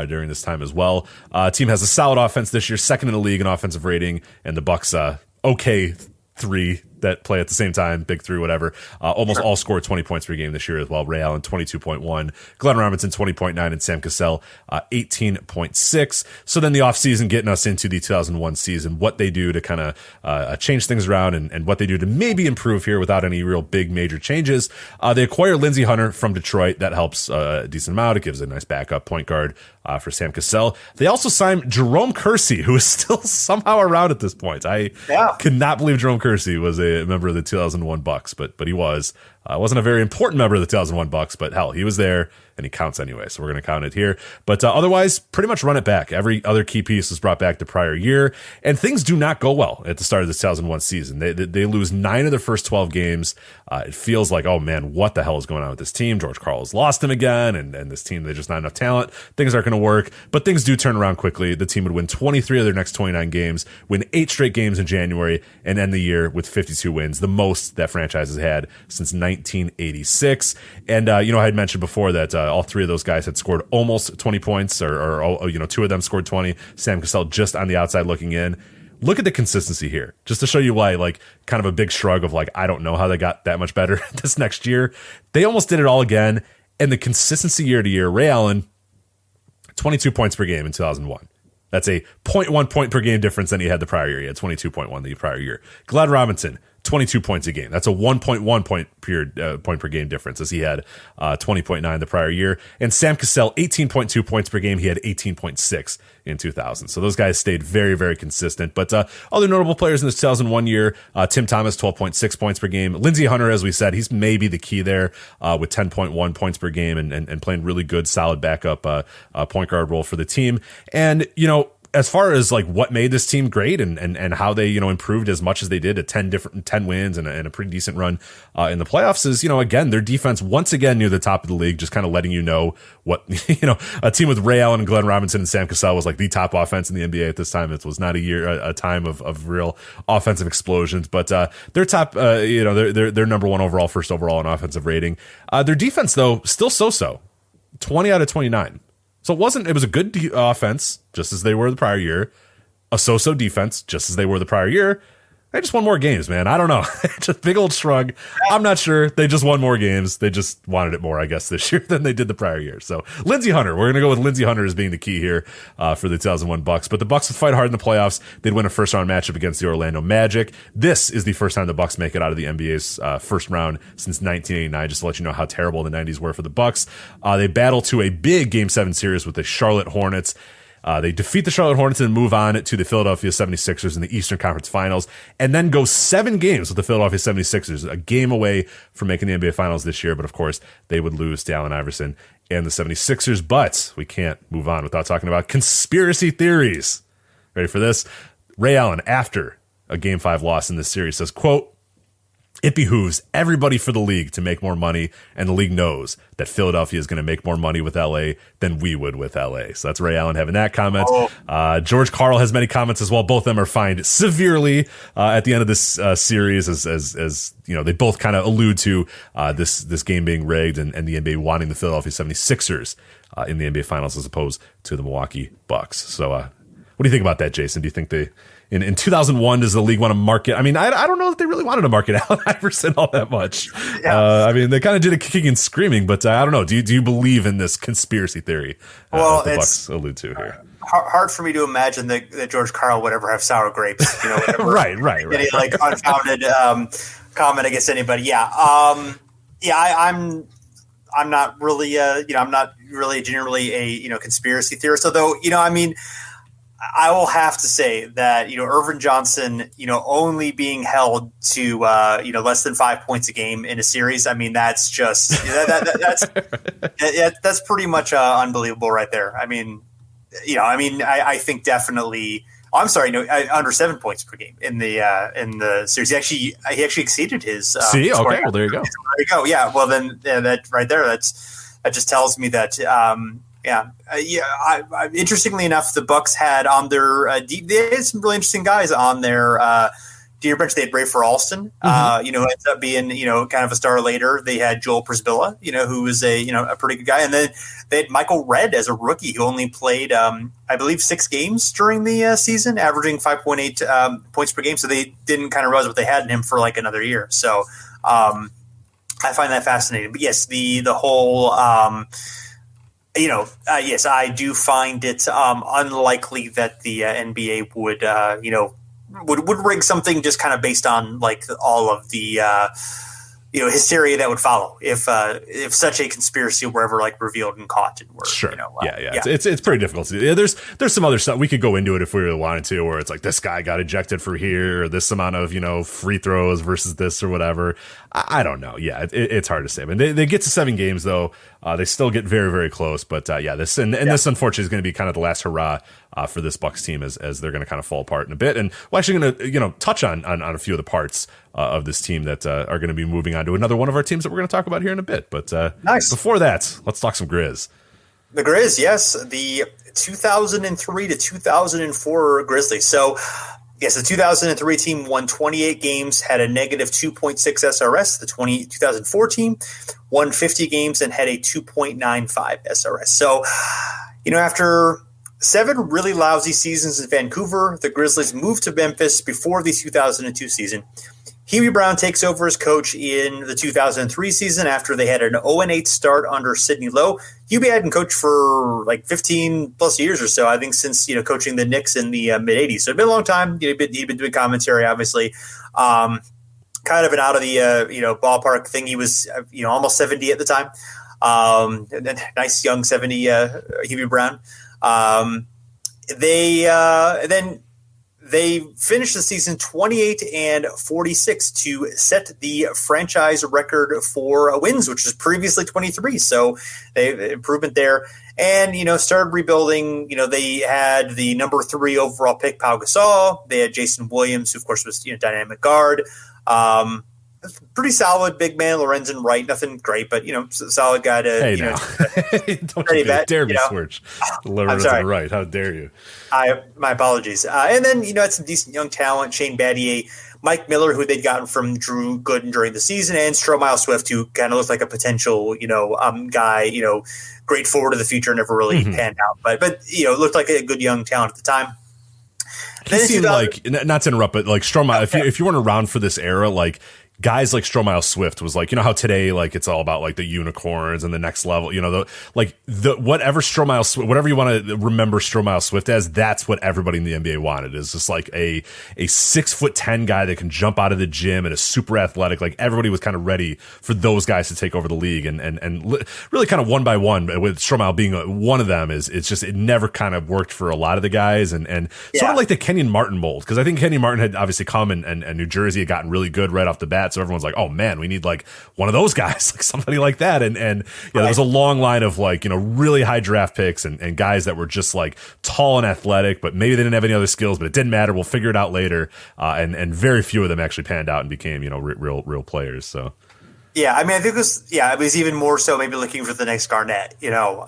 during this time as well. Team has a solid offense this year, second in the league in offensive rating, and the Bucks okay three that play at the same time, big three, whatever. Almost all scored 20 points per game this year as well. Ray Allen, 22.1. Glenn Robinson, 20.9. And Sam Cassell, 18.6. So then the offseason getting us into the 2001 season, what they do to kind of change things around and what they do to maybe improve here without any real big major changes. They acquire Lindsey Hunter from Detroit. That helps a decent amount. It gives a nice backup point guard for Sam Cassell. They also signed Jerome Kersey, who is still somehow around at this point. I could not believe Jerome Kersey was a member of the 2001 Bucks, but he was. Wasn't a very important member of the 2001 Bucks, but hell, he was there and he counts anyway. So we're going to count it here. But otherwise, pretty much run it back. Every other key piece was brought back to prior year, and things do not go well at the start of the 2001 season. They lose 9 of their first 12 games. It feels like, oh man, what the hell is going on with this team? George Karl has lost him again, and this team, there's just not enough talent. Things aren't going to work, but things do turn around quickly. The team would win 23 of their next 29 games, win 8 straight games in January, and end the year with 52 wins, the most that franchise has had since 1986. And I had mentioned before that all 3 of those guys had scored almost 20 points, or 2 of them scored 20. Sam Cassell just on the outside looking in. Look at the consistency here, just to show you why, like, kind of a big shrug of like, I don't know how they got that much better this next year. They almost did it all again, and the consistency year to year. Ray Allen, 22 points per game in 2001. That's a 0.1 point per game difference than he had the prior year. He had 22.1 the prior year. Glenn Robinson, 22 points a game. That's a 1.1 point per game difference, as he had 20.9 the prior year. And Sam Cassell, 18.2 points per game. He had 18.6 in 2000. So those guys stayed very, very consistent. But other notable players in this 2001 year, Tim Thomas, 12.6 points per game. Lindsey Hunter, as we said, he's maybe the key there with 10.1 points per game and playing really good, solid backup point guard role for the team. And, as far as like what made this team great and how they, improved as much as they did at 10 wins and a pretty decent run in the playoffs is, again, their defense once again near the top of the league, just kind of letting you know what, a team with Ray Allen and Glenn Robinson and Sam Cassell was like the top offense in the NBA at this time. It was not a time of real offensive explosions, but they're top, they're number 1 overall, first overall in offensive rating. Their defense though, still so-so, 20 out of 29. So it was a good offense, just as they were the prior year, a so-so defense, just as they were the prior year. They just won more games, man. I don't know. Just big old shrug. I'm not sure. They just won more games. They just wanted it more, I guess, this year than they did the prior year. So Lindsey Hunter, we're going to go with Lindsey Hunter as being the key here for the 2001 Bucks. But the Bucks would fight hard in the playoffs. They'd win a first-round matchup against the Orlando Magic. This is the first time the Bucks make it out of the NBA's first round since 1989, just to let you know how terrible the 90s were for the Bucks. They battle to a big Game 7 series with the Charlotte Hornets. They defeat the Charlotte Hornets and move on to the Philadelphia 76ers in the Eastern Conference Finals, and then go 7 games with the Philadelphia 76ers, a game away from making the NBA Finals this year. But of course, they would lose to Allen Iverson and the 76ers. But we can't move on without talking about conspiracy theories. Ready for this? Ray Allen, after a Game 5 loss in this series, says, quote, "It behooves everybody for the league to make more money, and the league knows that Philadelphia is going to make more money with LA than we would with LA." So that's Ray Allen having that comment. George Karl has many comments as well. Both of them are fined severely at the end of this series, as you know, they both kind of allude to this game being rigged and the NBA wanting the Philadelphia 76ers in the NBA Finals as opposed to the Milwaukee Bucks. So what do you think about that, Jason? Do you think they... In 2001, does the league want to market? I mean, I don't know that they really wanted to market Allen Iverson all that much. Yeah. I mean, they kind of did it kicking and screaming, but I don't know. Do you believe in this conspiracy theory that the Bucks allude to here? Hard for me to imagine that George Karl would ever have sour grapes. You know, right. Any, like unfounded comment against anybody. Yeah. I'm not really I'm not really generally a conspiracy theorist. Although I mean, I will have to say that Irvin Johnson only being held to less than 5 points a game in a series. I mean, that's just that's pretty much unbelievable right there. I mean, I think definitely. Oh, I'm sorry, no, under 7 points per game in the series. He actually exceeded his. See, okay, well there you go. There you go. Yeah, well then that right there, that just tells me that. Interestingly enough, the Bucks had on their they had some really interesting guys on their deer bench. They had Rafer Alston, who ends up being kind of a star later. They had Joel Przybilla, who was a pretty good guy, and then they had Michael Redd as a rookie who only played I believe 6 games during the season, averaging 5.8 points per game. So they didn't kind of realize what they had in him for like another year. So I find that fascinating. But yes, the whole. Yes, I do find it unlikely that the NBA would rig something just kind of based on like all of the hysteria that would follow if such a conspiracy were ever like revealed and caught and were sure. It's pretty difficult to do. There's some other stuff we could go into it if we really wanted to, where it's like this guy got ejected for here, or this amount of free throws versus this or whatever. I don't know. Yeah, it's hard to say. I mean, they get to 7 games though. They still get very, very close. But this unfortunately is going to be kind of the last hurrah for this Bucks team as they're going to kind of fall apart in a bit. And we're actually going to touch on a few of the parts of this team that are going to be moving on to another one of our teams that we're going to talk about here in a bit. But nice. Before that, let's talk some Grizz. The Grizz, yes, the 2003 to 2004 Grizzlies. So. Yes, the 2003 team won 28 games, had a negative 2.6 SRS. The 2004 team won 50 games and had a 2.95 SRS. So, after 7 really lousy seasons in Vancouver, the Grizzlies moved to Memphis before the 2002 season. Hubie Brown takes over as coach in the 2003 season after they had an 0-8 start under Sidney Lowe. Hubie hadn't coached for like 15 plus years or so, I think, since coaching the Knicks in the mid 80s. So it's been a long time. He'd been doing commentary, obviously. Kind of an out of the ballpark thing. He was almost 70 at the time. Nice young 70 Hubie Brown. They finished the season 28-46 to set the franchise record for wins, which was previously 23. So they improvement there, and started rebuilding. They had the number 3 overall pick, Pau Gasol. They had Jason Williams, who of course was dynamic guard. Pretty solid big man, Lorenzen Wright. Nothing great, but solid guy to. Hey, now. Don't you dare be switch. Lorenzen Wright. How dare you? My apologies. And then had some decent young talent: Shane Battier, Mike Miller, who they'd gotten from Drew Gooden during the season, and Stromile Swift, who kind of looked like a potential guy. Great forward of the future, never really panned out, but looked like a good young talent at the time. He seemed like, not to interrupt, but like Stromile, if you weren't around for this era, like guys like Stromile Swift was like, you know how today, like, it's all about like the unicorns and the next level, you know, whatever whatever you want to remember Stromile Swift as, that's what everybody in the NBA wanted, is just like a 6'10" guy that can jump out of the gym and is super athletic. Like, everybody was kind of ready for those guys to take over the league, and really kind of one by one, with Stromile being one of them. It never kind of worked for a lot of the guys, and sort of like the Kenyon Martin mold, because I think Kenyon Martin had obviously come and New Jersey had gotten really good right off the bat. So everyone's like, oh man, we need like one of those guys, like somebody like that. And there was a long line of like, you know, really high draft picks and guys that were just like tall and athletic, but maybe they didn't have any other skills, but it didn't matter. We'll figure it out later. And very few of them actually panned out and became, you know, real players. So. Yeah, I mean, I think it was even more so maybe looking for the next Garnett, you know,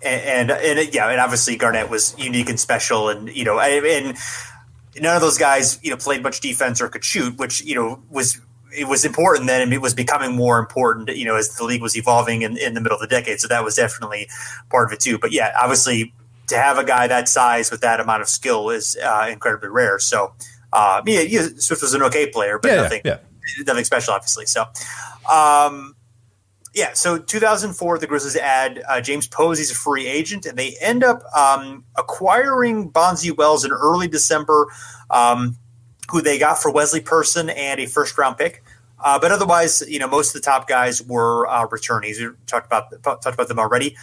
and obviously Garnett was unique and special, and, you know, and none of those guys, you know, played much defense or could shoot, which, you know, was important then, and it was becoming more important, you know, as the league was evolving in the middle of the decade. So that was definitely part of it too. But yeah, obviously to have a guy that size with that amount of skill is incredibly rare. So Swift was an okay player, but nothing special, obviously. So, so 2004, the Grizzlies add James Posey as a free agent, and they end up acquiring Bonzi Wells in early December, who they got for Wesley Person and a first-round pick. But otherwise, you know, most of the top guys were returnees. We talked about them already.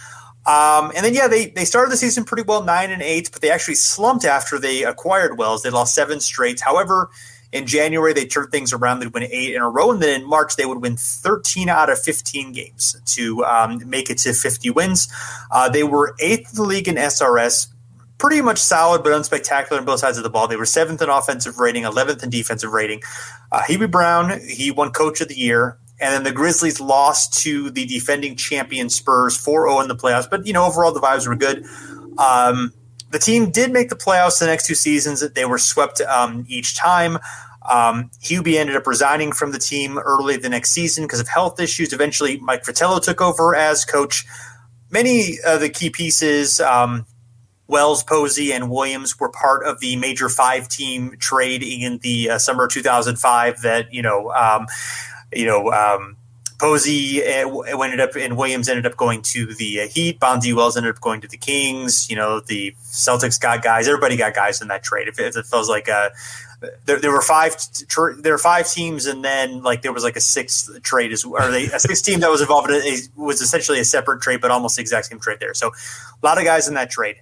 And then, they started the season pretty well, 9-8, but they actually slumped after they acquired Wells. They lost 7 straight. However, in January, they turned things around. They'd win 8 in a row. And then in March, they would win 13 out of 15 games to make it to 50 wins. They were 8th in the league in SRS, pretty much solid but unspectacular on both sides of the ball. They were 7th in offensive rating, 11th in defensive rating. Hubie Brown, he won Coach of the Year. And then the Grizzlies lost to the defending champion Spurs 4-0 in the playoffs. But, you know, overall the vibes were good. The team did make the playoffs the next 2 seasons. They were swept each time. Hubie ended up resigning from the team early the next season because of health issues. Eventually, Mike Fratello took over as coach. Many of the key pieces, Wells, Posey, and Williams, were part of the major 5-team trade in the summer of 2005 that, Posey ended up, and Williams ended up going to the Heat. Bonzi Wells ended up going to the Kings. You know, the Celtics got guys. Everybody got guys in that trade. If it feels like there were 5 teams, and then like there was like a 6th trade, a 6th team that was involved in it was essentially a separate trade, but almost the exact same trade there. So a lot of guys in that trade.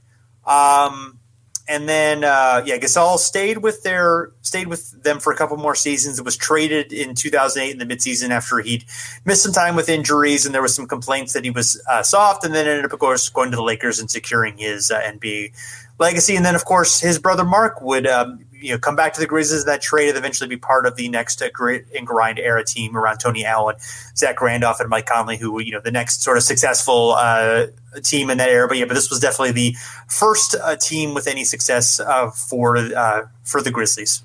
And then, Gasol stayed with them for a couple more seasons. It was traded in 2008 in the midseason after he'd missed some time with injuries, and there was some complaints that he was soft, and then ended up, of course, going to the Lakers and securing his NBA legacy. And then, of course, his brother Mark would come back to the Grizzlies in that trade and eventually be part of the next grit and grind era team around Tony Allen, Zach Randolph, and Mike Conley, who, you know, the next sort of successful team in that era. But this was definitely the first team with any success for the Grizzlies.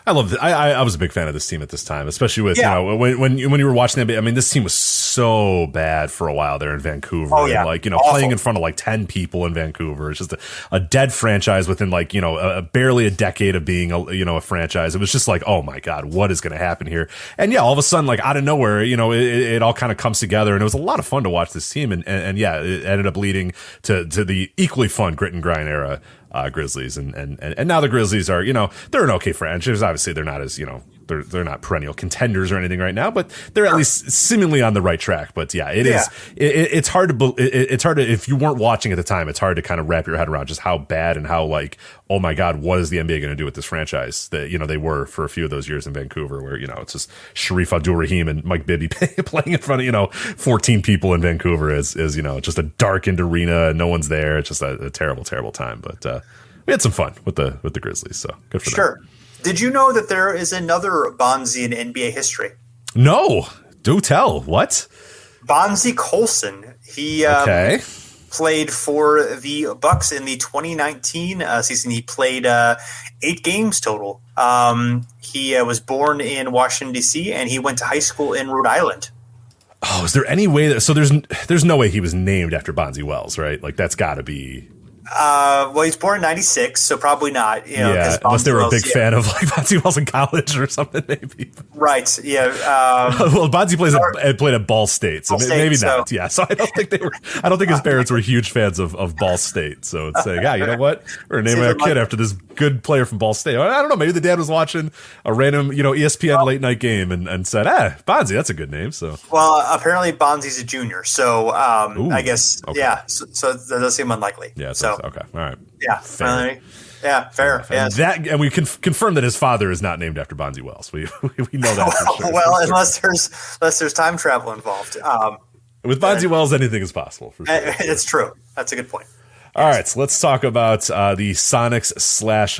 I love it. I was a big fan of this team at this time, especially with, you know, when you were watching that. I mean, this team was so bad for a while there in Vancouver. Oh, yeah. And, like, you know, Awful. playing in front of like 10 people in Vancouver. It's just a dead franchise within, like, you know, barely a decade of being a franchise. It was just like, oh my God, what is going to happen here? And all of a sudden, like, out of nowhere, you know, it all kind of comes together, and it was a lot of fun to watch this team. And it ended up leading to the equally fun grit and grind era Grizzlies, and now the Grizzlies are, you know, they're an okay franchise. Obviously, they're not as, you know, they're not perennial contenders or anything right now, but they're at least seemingly on the right track. But it's hard to if you weren't watching at the time, it's hard to kind of wrap your head around just how bad and how, like, oh my God, what is the NBA going to do with this franchise that, you know, they were for a few of those years in Vancouver, where, you know, it's just Sharif Abdul-Rahim and Mike Bibby playing in front of, you know, 14 people in Vancouver is, you know, just a darkened arena and no one's there. It's just a terrible, terrible time. But we had some fun with the Grizzlies, so good for them. Sure. Did you know that there is another Bonzi in NBA history? No. Do tell. What? Bonzi Colson. He played for the Bucks in the 2019 season. He played 8 games total. He was born in Washington, D.C., and he went to high school in Rhode Island. Oh, is there any way that – so there's no way he was named after Bonzi Wells, right? Like, that's got to be – Well, he's born in '96, so probably not. Yeah, unless they were a big fan of like Bonzi Wells in college or something, maybe. Right. Yeah. Well, Bonzi played at Ball State, so maybe not. Yeah, so I don't think they were. I don't think his parents were huge fans of Ball State. So it's saying, you know what? We're gonna name our kid after this good player from Ball State. I don't know. Maybe the dad was watching a random, ESPN late night game and said, Bonzi, that's a good name. So apparently Bonzi's a junior, so I guess okay. So that does seem unlikely. Yeah. So okay. All right. Yeah. Fair. Fair. Yes. And we can confirm that his father is not named after Bonzi Wells. We know that for sure. Well, unless there's time travel involved. With Bonzi Wells, anything is possible. For sure. It's true. That's a good point. All right, so let's talk about the Sonics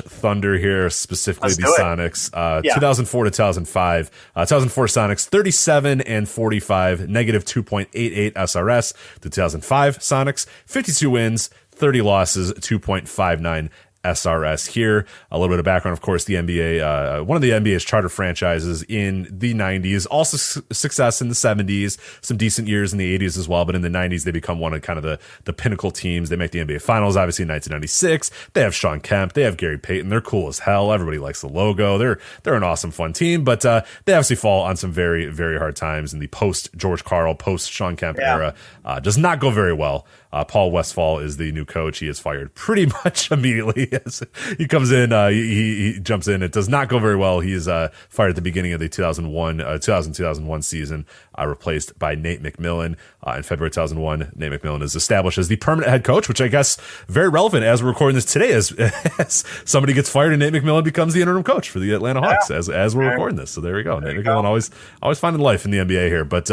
/ Thunder here, specifically the Sonics. 2004 to 2005. 2004 Sonics, 37 and 45, negative 2.88 SRS. The 2005 Sonics, 52 wins, 30 losses, 2.59 SRS here. A little bit of background, of course, the NBA, one of the NBA's charter franchises in the 90s, also success in the 70s, some decent years in the 80s as well, but in the 90s, they become one of kind of the pinnacle teams. They make the NBA Finals, obviously, in 1996. They have Sean Kemp. They have Gary Payton. They're cool as hell. Everybody likes the logo. They're an awesome, fun team, but they obviously fall on some very, very hard times in the post-George Karl, post-Sean Kemp era. Does not go very well. Paul Westphal is the new coach. He is fired pretty much immediately. He comes in, he jumps in. It does not go very well. He is fired at the beginning of the 2001 season, replaced by Nate McMillan. In February 2001, Nate McMillan is established as the permanent head coach, which I guess very relevant as we're recording this today, as somebody gets fired and Nate McMillan becomes the interim coach for the Atlanta Hawks as we're recording this. So there we go. Nate McMillan always finding life in the NBA here, but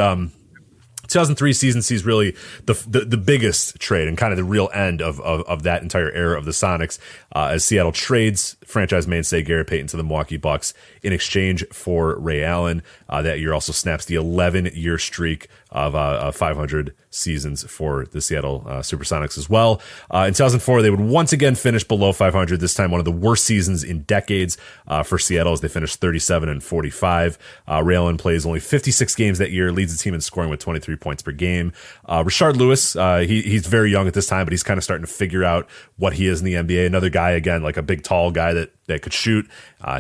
2003 season sees really the biggest trade and kind of the real end of that entire era of the Sonics, as Seattle trades franchise mainstay Gary Payton to the Milwaukee Bucks in exchange for Ray Allen. That year also snaps the 11-year streak of 500 seasons for the Seattle Supersonics as well. In 2004, they would once again finish below 500, this time one of the worst seasons in decades for Seattle, as they finished 37 and 45. Ray Allen plays only 56 games that year, leads the team in scoring with 23 points per game. Rashard Lewis, he's very young at this time, but he's kind of starting to figure out what he is in the NBA. Another guy, again, like a big, tall guy that could shoot.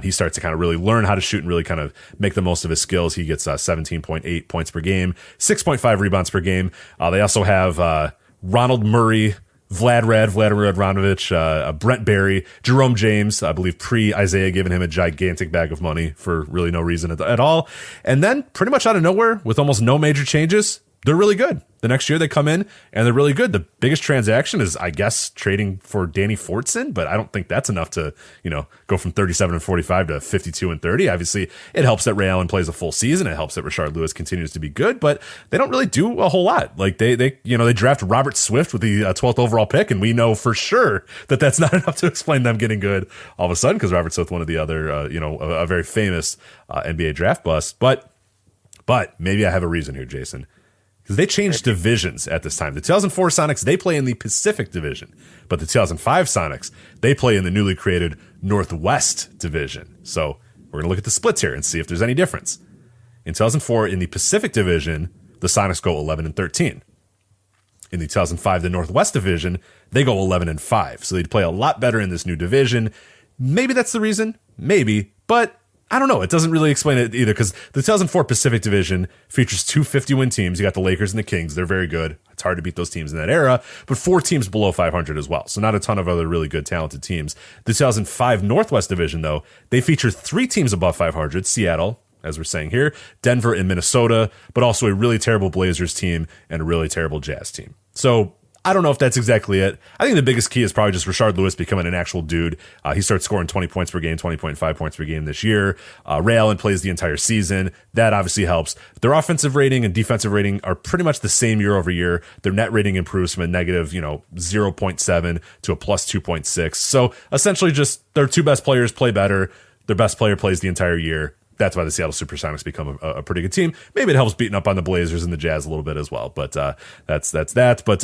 He starts to kind of really learn how to shoot and really kind of make the most of his skills. He gets 17.8 points per game, 6.5 rebounds per game. They also have Ronald Murray, Vladimir Radovich, Brent Barry, Jerome James, I believe pre-Isaiah giving him a gigantic bag of money for really no reason at all. And then pretty much out of nowhere, with almost no major changes, they're really good. The next year they come in and they're really good. The biggest transaction is, I guess, trading for Danny Fortson, but I don't think that's enough to, go from 37 and 45 to 52 and 30. Obviously, it helps that Ray Allen plays a full season. It helps that Rashard Lewis continues to be good, but they don't really do a whole lot. Like they draft Robert Swift with the 12th overall pick, and we know for sure that that's not enough to explain them getting good all of a sudden, because Robert Swift, one of the other, a very famous NBA draft bust. But maybe I have a reason here, Jason. Because they changed divisions at this time. The 2004 Sonics, they play in the Pacific Division. But the 2005 Sonics, they play in the newly created Northwest Division. So we're going to look at the splits here and see if there's any difference. In 2004, in the Pacific Division, the Sonics go 11 and 13. In the 2005, the Northwest Division, they go 11 and 5. So they play a lot better in this new division. Maybe that's the reason. Maybe. But I don't know. It doesn't really explain it either, because the 2004 Pacific Division features two 50-win teams. You got the Lakers and the Kings. They're very good. It's hard to beat those teams in that era, but 4 teams below 500 as well. So not a ton of other really good, talented teams. The 2005 Northwest Division, though, they feature 3 teams above 500. Seattle, as we're saying here, Denver and Minnesota, but also a really terrible Blazers team and a really terrible Jazz team. So I don't know if that's exactly it. I think the biggest key is probably just Rashard Lewis becoming an actual dude. He starts scoring 20 points per game, 20.5 points per game this year. Ray Allen plays the entire season. That obviously helps. Their offensive rating and defensive rating are pretty much the same year over year. Their net rating improves from a negative, 0.7 to a plus 2.6. So essentially just their 2 best players play better. Their best player plays the entire year. That's why the Seattle Supersonics become a pretty good team. Maybe it helps beating up on the Blazers and the Jazz a little bit as well. But that's that. But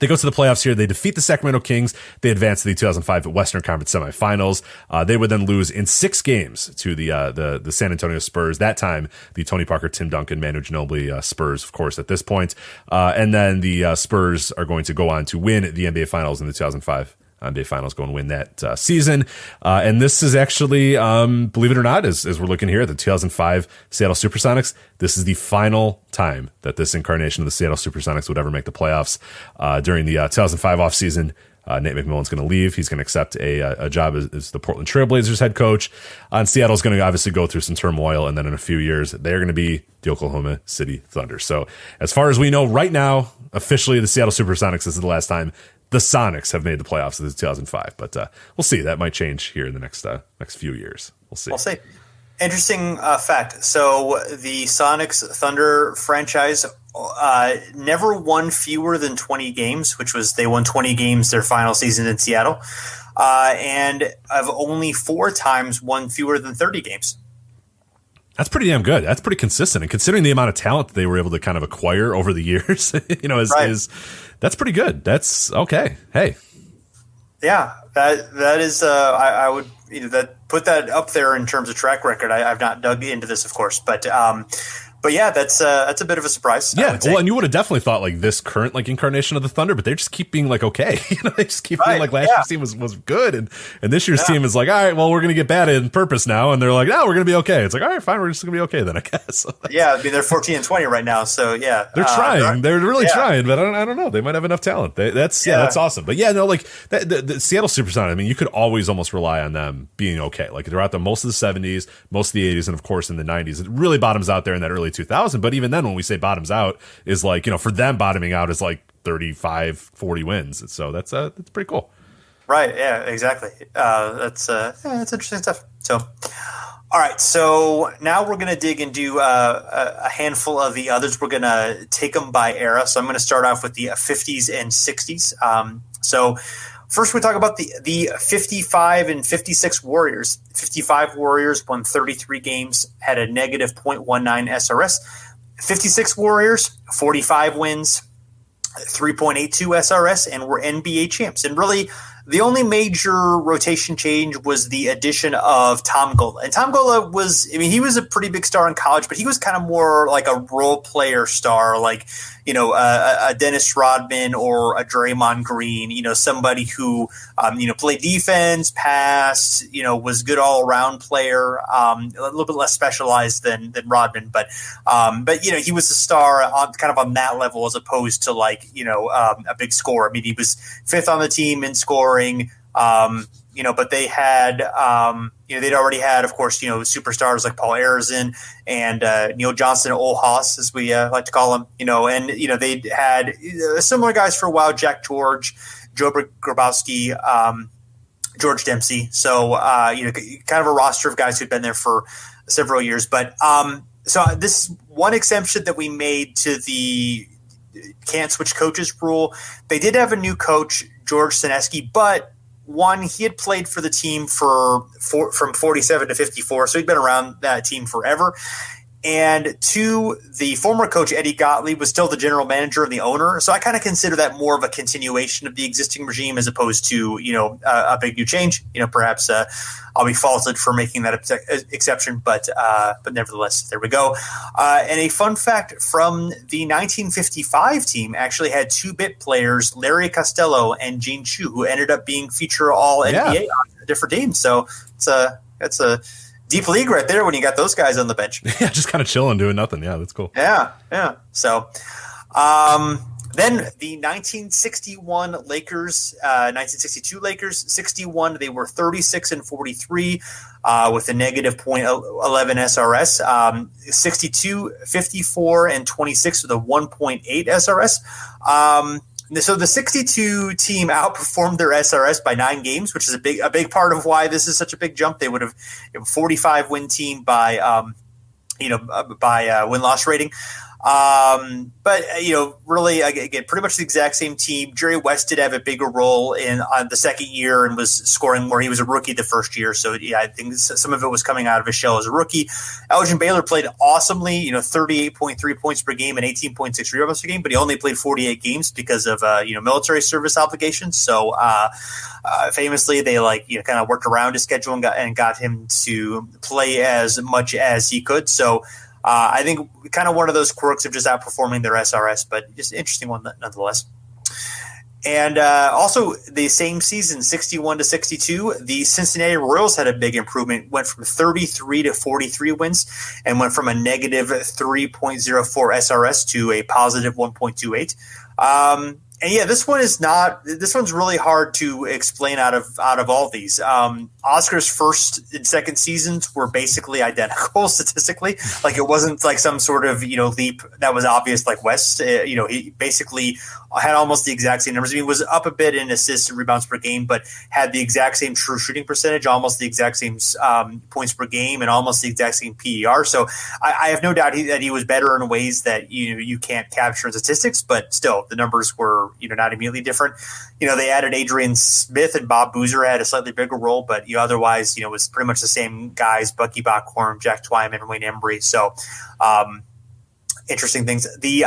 They go to the playoffs here. They defeat the Sacramento Kings. They advance to the 2005 Western Conference semifinals. They would then lose in 6 games to the San Antonio Spurs. That time, the Tony Parker, Tim Duncan, Manu Ginobili Spurs, of course, at this point. And then the Spurs are going to go on to win the NBA Finals in the 2005 NBA Finals, go and win that season. And this is actually, believe it or not, as we're looking here at the 2005 Seattle Supersonics, this is the final time that this incarnation of the Seattle Supersonics would ever make the playoffs. During the 2005 offseason, Nate McMillan's going to leave. He's going to accept a job as the Portland Trailblazers head coach. And Seattle's going to obviously go through some turmoil. And then in a few years, they're going to be the Oklahoma City Thunder. So as far as we know right now, officially the Seattle Supersonics, this is the last time the Sonics have made the playoffs in 2005, but we'll see. That might change here in the next few years. We'll see. We'll see. Interesting fact. So the Sonics Thunder franchise never won fewer than 20 games, which was they won 20 games their final season in Seattle, and have only 4 times won fewer than 30 games. That's pretty damn good. That's pretty consistent. And considering the amount of talent that they were able to kind of acquire over the years, that's pretty good. That's okay. Hey. Yeah, that is, I would, that put that up there in terms of track record. I've not dug into this, of course, but yeah, that's a bit of a surprise. Yeah, well, and you would have definitely thought like this current like incarnation of the Thunder, but they just keep being like okay, they just keep being like last year's team was good, and this year's team is like, all right, well, we're gonna get bad in purpose now, and they're like, no, we're gonna be okay. It's like, all right, fine, we're just gonna be okay then, I guess. Yeah, I mean they're 14-20 right now, so yeah, they're trying, they're really trying, but I don't know, they might have enough talent. That's awesome, but yeah, no, like the Seattle Supersonics, I mean, you could always almost rely on them being okay. Like they're out there most of the 70s, most of the 80s, and of course in the 90s, it really bottoms out there in that early 2000. But even then, when we say bottoms out, is like, for them bottoming out is like 35, 40 wins. So that's pretty cool. Right. Yeah, exactly. That's interesting stuff. So, all right. So now we're going to dig into a handful of the others. We're going to take them by era. So I'm going to start off with the 50s and 60s. So first, we talk about the 55 and 56 Warriors. 55 Warriors won 33 games, had a negative .19 SRS. 56 Warriors, 45 wins, 3.82 SRS, and were NBA champs. And really, the only major rotation change was the addition of Tom Gola. And Tom Gola he was a pretty big star in college, but he was kind of more like a role player star, like, a Dennis Rodman or a Draymond Green, somebody who, played defense, passed, was good all around player, a little bit less specialized than Rodman, but he was a star on that level as opposed to like, a big scorer. I mean, he was 5th on the team in scoring, but they had, they'd already had, of course, superstars like Paul Arizin and Neil Johnson, Olhas, as we like to call him, and, they'd had similar guys for a while, Jack George, Joe Grabowski, George Dempsey. So, kind of a roster of guys who'd been there for several years. But so this one exception that we made to the can't switch coaches rule, they did have a new coach, George Sineski, but one, he had played for the team from 47 to 54, so he'd been around that team forever. And 2, the former coach, Eddie Gottlieb, was still the general manager and the owner. So I kind of consider that more of a continuation of the existing regime as opposed to, a big new change. Perhaps I'll be faulted for making that exception, but nevertheless, there we go. And a fun fact from the 1955 team actually had 2-bit players, Larry Costello and Gene Chu, who ended up being feature all NBA on different teams. So it's a deep league right there when you got those guys on the bench. Yeah, just kind of chilling, doing nothing. Yeah, that's cool. Yeah. So then the 1961 Lakers, 1962 Lakers, 61, they were 36 and 43 with a negative .11 SRS. 62, 54 and 26 with a 1.8 SRS. So the 62 team outperformed their SRS by 9 games, which is a big part of why this is such a big jump. They would have 45 win team by win-loss rating. But really, again, pretty much the exact same team. Jerry West did have a bigger role on the second year and was scoring more. He was a rookie the first year, so I think some of it was coming out of his shell as a rookie. Elgin Baylor played awesomely, 38.3 points per game and 18.6 rebounds per game, but he only played 48 games because of military service obligations. So famously, they kind of worked around his schedule and got him to play as much as he could. So I think kind of one of those quirks of just outperforming their SRS, but just an interesting one nonetheless. And also the same season, 61-62, the Cincinnati Royals had a big improvement, went from 33 to 43 wins and went from a negative 3.04 SRS to a positive 1.28. And yeah, this one's really hard to explain out of all these. Oscar's first and second seasons were basically identical statistically. Like it wasn't like some sort of, leap that was obvious like West. He basically had almost the exact same numbers. I mean, he was up a bit in assists and rebounds per game, but had the exact same true shooting percentage, almost the exact same points per game, and almost the exact same PER. So I have no doubt that he was better in ways that you can't capture in statistics, but still the numbers were not immediately different. They added Adrian Smith and Bob Boozer had a slightly bigger role, but otherwise, it was pretty much the same guys: Bucky Bockhorn, Jack Twyman, Wayne Embry. So interesting things. The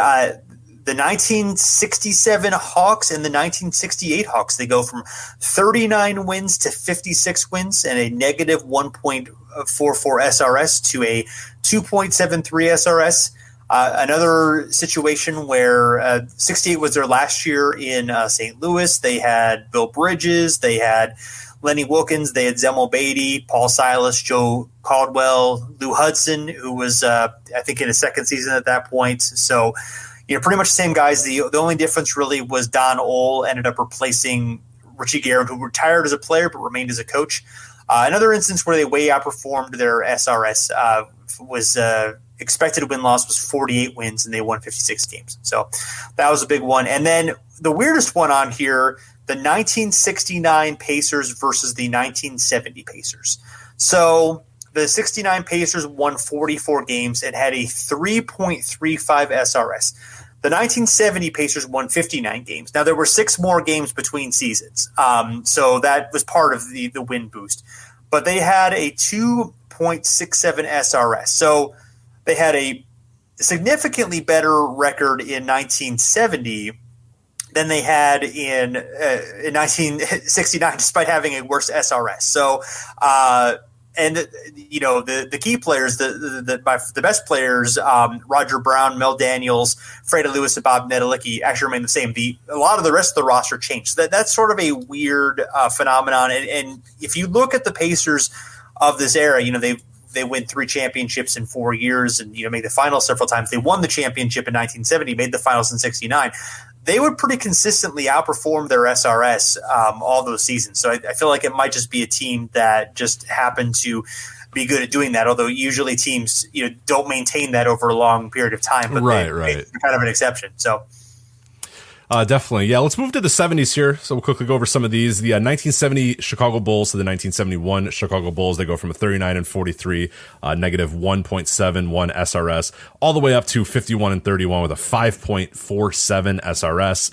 1967 Hawks and the 1968 Hawks, they go from 39 wins to 56 wins and a negative 1.44 SRS to a 2.73 SRS. Another situation where 68 was their last year in St. Louis. They had Bill Bridges, they had Lenny Wilkins, they had Zemel Beatty, Paul Silas, Joe Caldwell, Lou Hudson, who was, I think, in his second season at that point. So, pretty much the same guys. The only difference really was Don Ohl ended up replacing Richie Guerin, who retired as a player but remained as a coach. Another instance where they way outperformed their SRS was expected win-loss was 48 wins, and they won 56 games. So that was a big one. And then the weirdest one on here, the 1969 Pacers versus the 1970 Pacers. So the 69 Pacers won 44 games and had a 3.35 SRS. The 1970 Pacers won 59 games. Now, there were 6 more games between seasons, so that was part of the win boost. But they had a 2.67 SRS. So they had a significantly better record in 1970 than they had in 1969, despite having a worse SRS. So, and the key players, the best players, Roger Brown, Mel Daniels, Freddie Lewis, and Bob Nedelicki actually remain the same. A lot of the rest of the roster changed. That's sort of a weird phenomenon. And if you look at the Pacers of this era, they win 3 championships in 4 years and made the finals several times. They won the championship in 1970, made the finals in 69. They would pretty consistently outperform their SRS all those seasons. So I feel like it might just be a team that just happened to be good at doing that, although usually teams don't maintain that over a long period of time. But right. They're kind of an exception. So. Definitely. Yeah, let's move to the 70s here. So we'll quickly go over some of these. The 1970 Chicago Bulls to the 1971 Chicago Bulls, they go from a 39 and 43, negative 1.71 SRS, all the way up to 51 and 31 with a 5.47 SRS.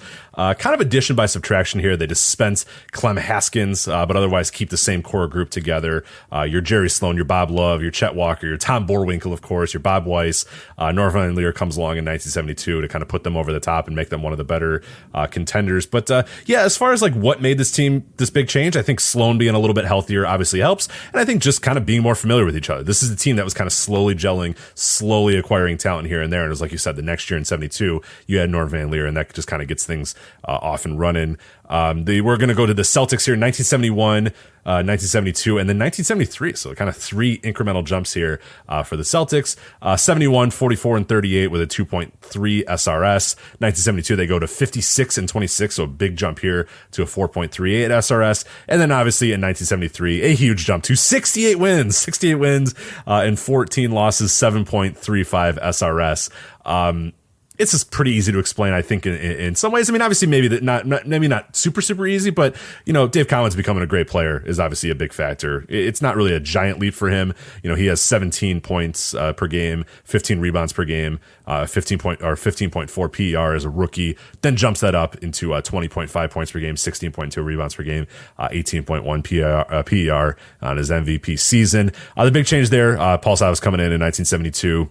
Kind of addition by subtraction here. They dispense Clem Haskins, but otherwise keep the same core group together. Your Jerry Sloan, your Bob Love, your Chet Walker, your Tom Borwinkle, of course, your Bob Weiss. Norman Lear comes along in 1972 to kind of put them over the top and make them one of the better contenders. But yeah, as far as like what made this team this big change, I think Sloan being a little bit healthier obviously helps. And I think just kind of being more familiar with each other. This is the team that was kind of slowly gelling, slowly acquiring talent here and there. And it was like you said, the next year in 72, you had Norm Van Leer, and that just kind of gets things off and running. We're going to go to the Celtics here in 1971, 1972, and then 1973. So kind of 3 incremental jumps here for the Celtics. 71, 44, and 38 with a 2.3 SRS. 1972, they go to 56 and 26, so a big jump here to a 4.38 SRS. And then obviously in 1973, a huge jump to 68 wins and 14 losses, 7.35 SRS. it's just pretty easy to explain, I think, in some ways. I mean, obviously, maybe not super easy, but Dave Collins becoming a great player is obviously a big factor. It's not really a giant leap for him. He has 17 points per game, 15 rebounds per game, 15.4 PER as a rookie. Then jumps that up into 20.5 points per game, 16.2 rebounds per game, 18.1 PER on his MVP season. The big change there, Paul Silas coming in 1972.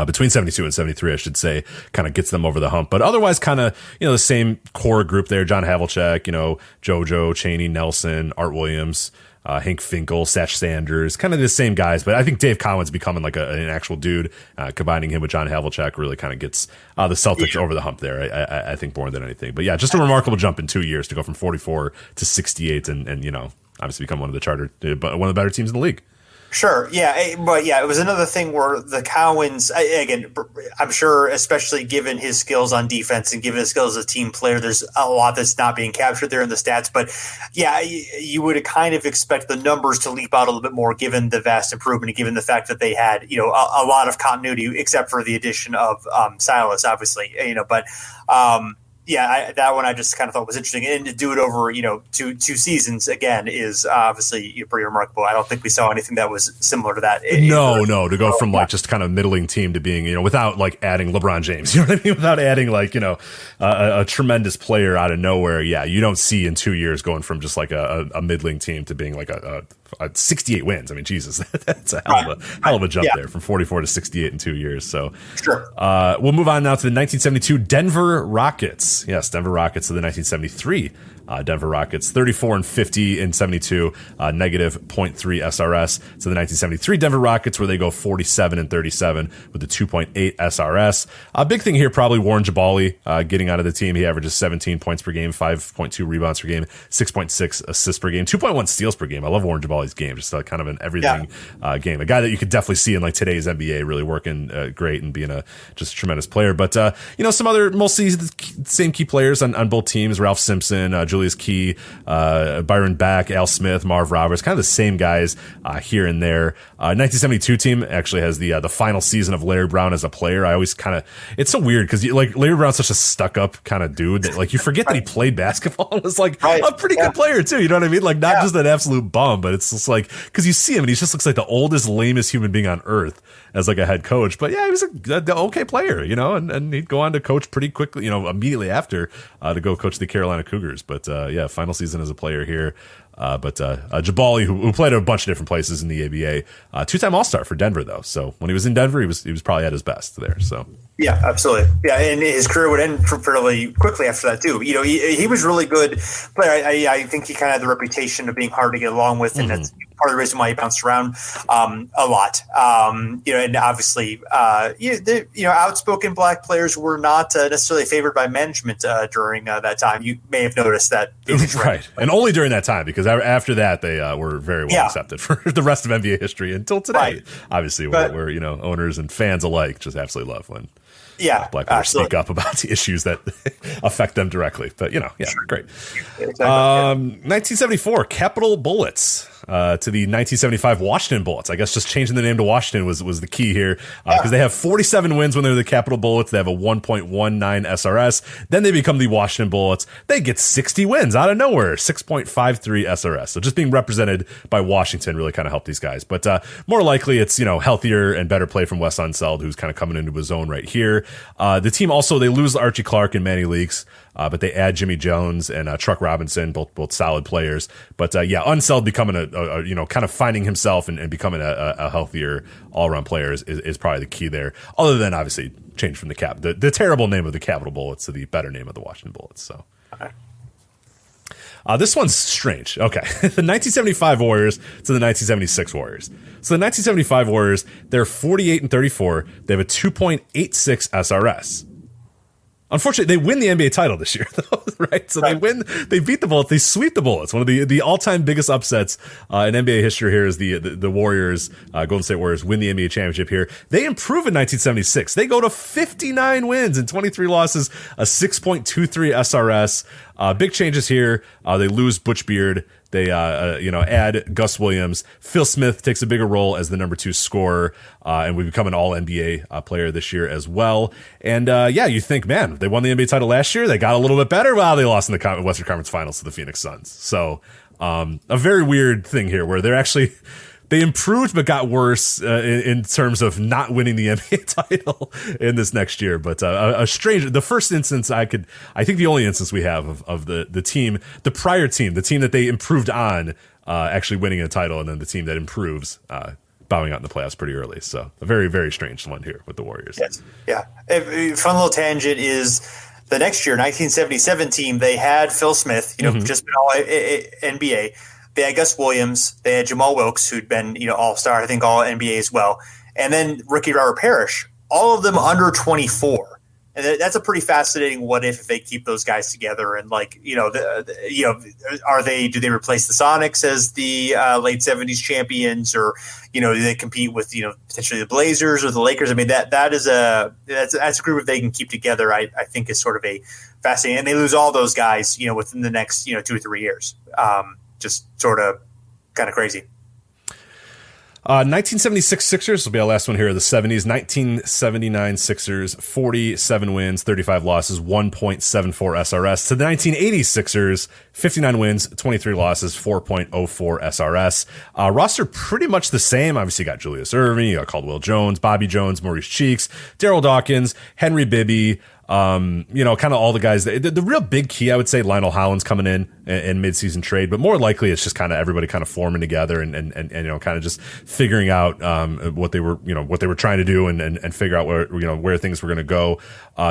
Between 72 and 73, I should say, kind of gets them over the hump. But otherwise, kind of, the same core group there. John Havlicek, JoJo, Chaney, Nelson, Art Williams, Hank Finkel, Satch Sanders, kind of the same guys. But I think Dave Collins becoming like an actual dude, combining him with John Havlicek really kind of gets the Celtics over the hump there, I think, more than anything. But yeah, just a remarkable jump in 2 years to go from 44 to 68 and obviously become one of the better teams in the league. Sure. Yeah. But yeah, it was another thing where the Cowens, again, I'm sure, especially given his skills on defense and given his skills as a team player, there's a lot that's not being captured there in the stats. But yeah, you would kind of expect the numbers to leap out a little bit more given the vast improvement and given the fact that they had, a lot of continuity except for the addition of Silas, obviously, but yeah, that one I just kind of thought was interesting, and to do it over two seasons again is obviously pretty remarkable. I don't think we saw anything that was similar to that. No, to go from like just kind of middling team to being without like adding LeBron James, what I mean, without adding like a tremendous player out of nowhere. Yeah, you don't see in 2 years going from just like a middling team to being like a 68 wins. I mean, Jesus, that's a hell of a jump there from 44 to 68 in 2 years. So sure. We'll move on now to the 1972 Denver Rockets. Yes, Denver Rockets to the 1973 Denver Rockets, 34-50 in 72, negative 0.3 SRS. So the 1973 Denver Rockets, where they go 47-37 with a 2.8 SRS. A big thing here, probably Warren Jabali getting out of the team. He averages 17 points per game, 5.2 rebounds per game, 6.6 assists per game, 2.1 steals per game. I love Warren Jabali's game, just kind of an everything game. A guy that you could definitely see in like today's NBA, really working great and being a just tremendous player. But some other mostly the same key players on both teams: Ralph Simpson, Julius Key, Byron Back, Al Smith, Marv Roberts, kind of the same guys here and there. 1972 team actually has the final season of Larry Brown as a player. I always it's so weird because like Larry Brown's such a stuck up kind of dude that like you forget that he played basketball and was like a pretty good player too. You know what I mean? Like not just an absolute bum, but it's just like because you see him and he just looks like the oldest, lamest human being on earth as like a head coach. But yeah, he was an okay player, and he'd go on to coach pretty quickly, immediately after to go coach the Carolina Cougars. But yeah, final season as a player here. But Jabali, who played at a bunch of different places in the ABA, two-time All-Star for Denver, though. So when he was in Denver, he was probably at his best there. So yeah, absolutely. Yeah, and his career would end fairly quickly after that too. He was really good player. I think he kind of had the reputation of being hard to get along with, and that's part of the reason why he bounced around a lot. And obviously, outspoken black players were not necessarily favored by management during that time. You may have noticed that, right? And only during that time, because after that they were very well accepted for the rest of NBA history until today. Right. Obviously, where owners and fans alike just absolutely love when black players speak up about the issues that affect them directly. But great. 1974 Capitol Bullets to the 1975 Washington Bullets. I guess just changing the name to Washington was the key here because they have 47 wins when they're the Capitol Bullets. They have a 1.19 SRS. Then they become the Washington Bullets. They get 60 wins out of nowhere, 6.53 SRS. So just being represented by Washington really kind of helped these guys. But more likely it's healthier and better play from Wes Unseld, who's kind of coming into his own right here. The team also, they lose Archie Clark and Manny Leakes, but they add Jimmy Jones and Truck Robinson, both solid players. But Unseld becoming a kind of finding himself and becoming a healthier all-around player is probably the key there. Other than obviously change from the terrible name of the Capitol Bullets to the better name of the Washington Bullets. So. Okay. This one's strange. Okay. The 1975 Warriors to the 1976 Warriors. So the 1975 Warriors, they're 48-34. They have a 2.86 SRS. Unfortunately, they win the NBA title this year, though, right? So they beat the Bullets, they sweep the Bullets. One of the all-time biggest upsets in NBA history here is the Warriors, Golden State Warriors, win the NBA championship here. They improve in 1976. They go to 59 wins and 23 losses, a 6.23 SRS. Big changes here. They lose Butch Beard. They add Gus Williams. Phil Smith takes a bigger role as the number 2 scorer, and we become an All NBA player this year as well. And you think, man, they won the NBA title last year. They got a little bit better. Well, they lost in the Western Conference Finals to the Phoenix Suns. So a very weird thing here, where they improved but got worse in terms of not winning the NBA title in this next year. But the first instance I think the only instance we have of the team, the prior team, the team that they improved on actually winning a title, and then the team that improves bowing out in the playoffs pretty early. So a very, very strange one here with the Warriors. Yes. Yeah. A fun little tangent is the next year, 1977 team, they had Phil Smith, just been all NBA. They had Gus Williams. They had Jamal Wilkes, who'd been, all-star, I think all NBA as well. And then Ricky Robert Parrish, all of them under 24. And that's a pretty fascinating what if they keep those guys together. And do they replace the Sonics as the late 70s champions, or, do they compete with, potentially the Blazers or the Lakers? I mean, that's a group if they can keep together, I think is sort of a fascinating, and they lose all those guys, within the next, 2 or 3 years. Just sort of kind of crazy. 1976 Sixers will be our last one here of the 70s. 1979 Sixers, 47 wins, 35 losses, 1.74 SRS. To the 1980 Sixers, 59 wins, 23 losses, 4.04 SRS. Roster pretty much the same. Obviously, you got Julius Erving, you got Caldwell Jones, Bobby Jones, Maurice Cheeks, Daryl Dawkins, Henry Bibby. Kind of all the guys. The real big key, I would say, Lionel Hollins coming in midseason trade, but more likely it's just kind of everybody kind of forming together and kind of just figuring out what they were trying to do and figure out where things were going to go.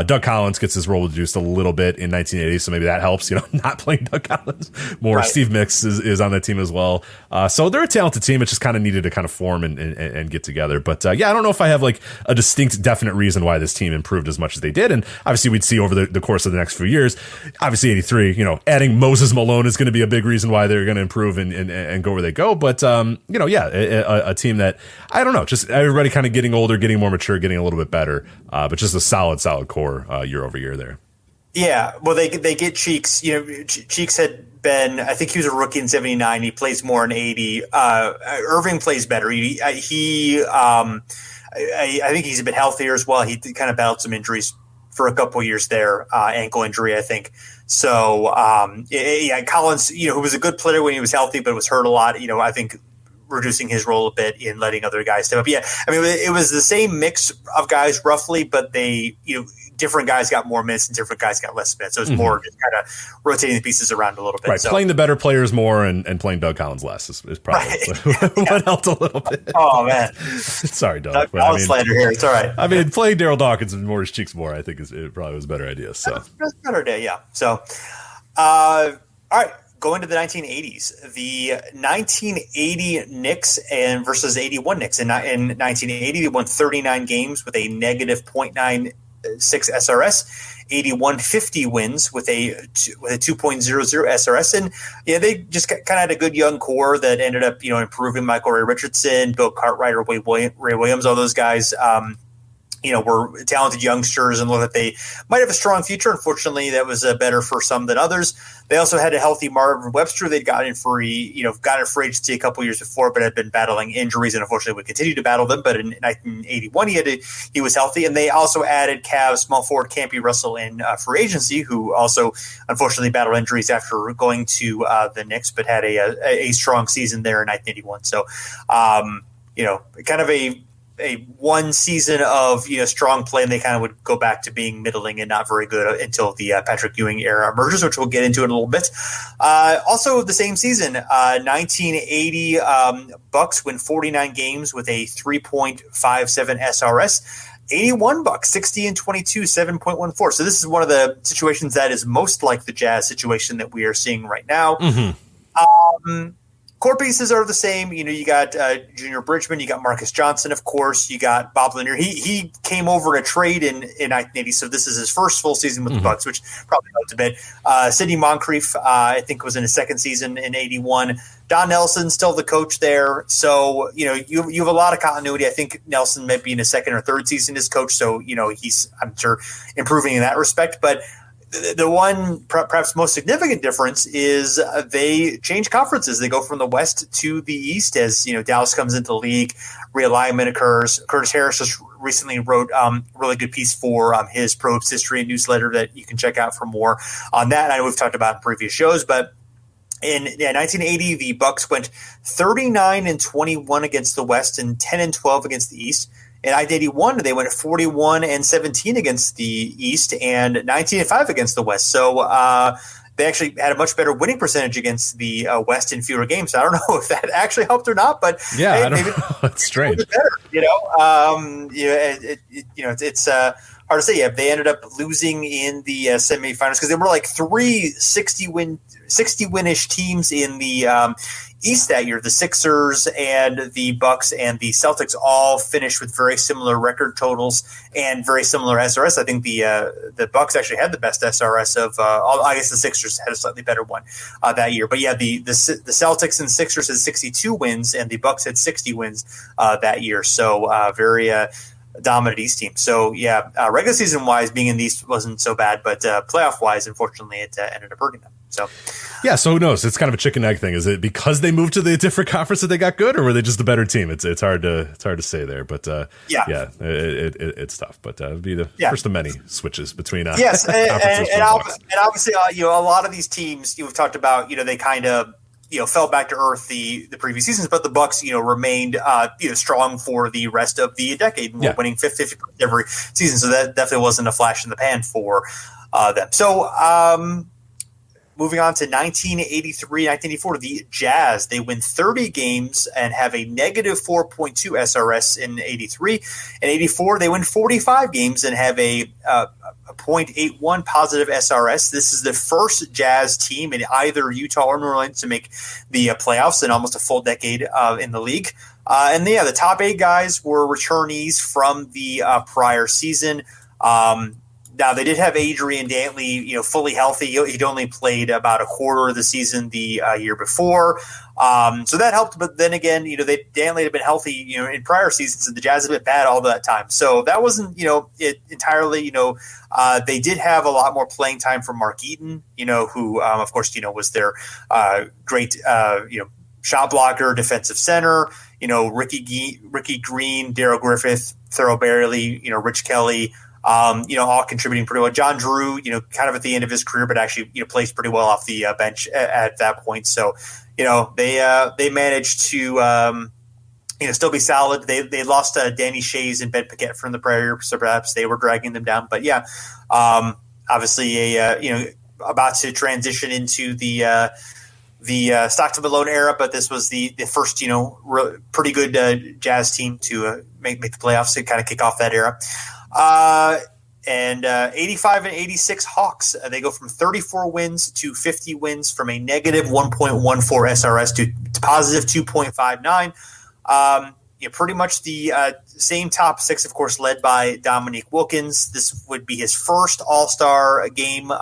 Doug Collins gets his role reduced a little bit in 1980, so maybe that helps. Not playing Doug Collins more. Right. Steve Mix is on that team as well. So they're a talented team. It just kind of needed to kind of form and get together. But I don't know if I have like a distinct, definite reason why this team improved as much as they did. And obviously, we'd see over the course of the next few years. Obviously, 83, adding Moses Malone is going to be a big reason why they're going to improve and go where they go. But, a team that, I don't know, just everybody kind of getting older, getting more mature, getting a little bit better, but just a solid core year over year there. Yeah, well, they get Cheeks. Cheeks had been, I think he was a rookie in 79. He plays more in 80. Irving plays better. I think he's a bit healthier as well. He kind of battled some injuries for a couple of years there, ankle injury, I think. So, Collins, who was a good player when he was healthy, but was hurt a lot, I think reducing his role a bit in letting other guys step up. Yeah, I mean, it was the same mix of guys roughly, but they, different guys got more minutes and different guys got less minutes. So it's more just kind of rotating the pieces around a little bit. Right, so, playing the better players more and playing Doug Collins less is probably what helped a little bit. Oh, man. Sorry, Doug Collins slander here. It's all right. I mean, playing Daryl Dawkins and Maurice Cheeks more, I think it probably was a better idea. So that's a better day, yeah. So, all right. Going to the 1980s, the 1980 Knicks versus 81 Knicks. In 1980, they won 39 games with a negative .96 SRS. 81 50 wins with a 2.00 SRS, and they just kind of had a good young core that ended up improving. Michael Ray Richardson, Bill Cartwright, Ray Williams, all those guys. Were talented youngsters and looked like they might have a strong future. Unfortunately, that was better for some than others. They also had a healthy Marvin Webster. They'd gotten in free agency a couple years before, but had been battling injuries and unfortunately would continue to battle them. But in 1981, he was healthy. And they also added Cavs small forward Campy Russell in free agency, who also unfortunately battled injuries after going to the Knicks, but had a strong season there in 1981. So, kind of a one season of strong play, and they kind of would go back to being middling and not very good until the Patrick Ewing era emerges, which we'll get into in a little bit. Also, the same season, 1980 Bucks win 49 games with a 3.57 SRS. 81 Bucks, 60 and 22, 7.14. So this is one of the situations that is most like the Jazz situation that we are seeing right now. Core pieces are the same. You got Junior Bridgman, you got Marcus Johnson, of course, you got Bob Lanier. He came over in a trade in 1980, so this is his first full season with the Bucks, which probably helped a bit. Sidney Moncrief, I think, was in his second season in 81. Don Nelson, still the coach there. So, you have a lot of continuity. I think Nelson might be in his second or third season as coach, so, he's, I'm sure, improving in that respect. But the one perhaps most significant difference is they change conferences. They go from the West to the East as Dallas comes into the league. Realignment occurs. Curtis Harris just recently wrote a really good piece for his Pro Hoops History newsletter that you can check out for more on that. I know we've talked about in previous shows, but in 1980, the Bucks went 39-21 against the West and 10-12 against the East. In 1981, they went 41-17 against the East and 19-5 against the West. So they actually had a much better winning percentage against the West in fewer games. I don't know if that actually helped or not, but yeah, I don't know. It's strange. Better, it's hard to say. Yeah, they ended up losing in the semifinals because there were like 3 60-win-ish teams in the East that year. The Sixers and the Bucks and the Celtics all finished with very similar record totals and very similar SRS. I think the Bucks actually had the best SRS of I guess the Sixers had a slightly better one that year. But yeah, the Celtics and Sixers had 62 wins and the Bucks had 60 wins that year. So very dominant East team. So yeah, regular season wise, being in the East wasn't so bad, but playoff wise, unfortunately, it ended up hurting them. So yeah, so who knows? It's kind of a chicken egg thing. Is it because they moved to the different conference that they got good, or were they just a better team? It's hard to say there, but it's tough. But it'd be the first of many switches between yes, and obviously a lot of these teams we've talked about. They kind of fell back to earth the previous seasons, but the Bucks remained strong for the rest of the decade, winning 50 every season. So that definitely wasn't a flash in the pan for them. So moving on to 1983, 1984, the Jazz, they win 30 games and have a negative 4.2 SRS in 83. In 84, they win 45 games and have a 0.81 positive SRS. This is the first Jazz team in either Utah or New Orleans to make the playoffs in almost a full decade in the league. The top 8 guys were returnees from the prior season. Now, they did have Adrian Dantley, fully healthy. He'd only played about a quarter of the season the year before. So that helped. But then again, Dantley had been healthy, in prior seasons, and the Jazz had been bad all that time. So that wasn't, it entirely, they did have a lot more playing time for Mark Eaton, who, of course, was their great, shot blocker, defensive center, Ricky Green, Darryl Griffith, Thurl Bailey, Rich Kelly, all contributing pretty well. John Drew, kind of at the end of his career, but actually, plays pretty well off the bench at that point. So, they managed to, still be solid. They lost Danny Shays and Ben Paquette from the prior year, so perhaps they were dragging them down. But yeah, obviously about to transition into the Stockton Malone era, but this was the first, pretty good Jazz team to make the playoffs to kind of kick off that era. 85 and 86 Hawks, they go from 34 wins to 50 wins, from a negative 1.14 SRS to positive 2.59. Pretty much the same top 6, of course, led by Dominique Wilkins. This would be his first All-Star game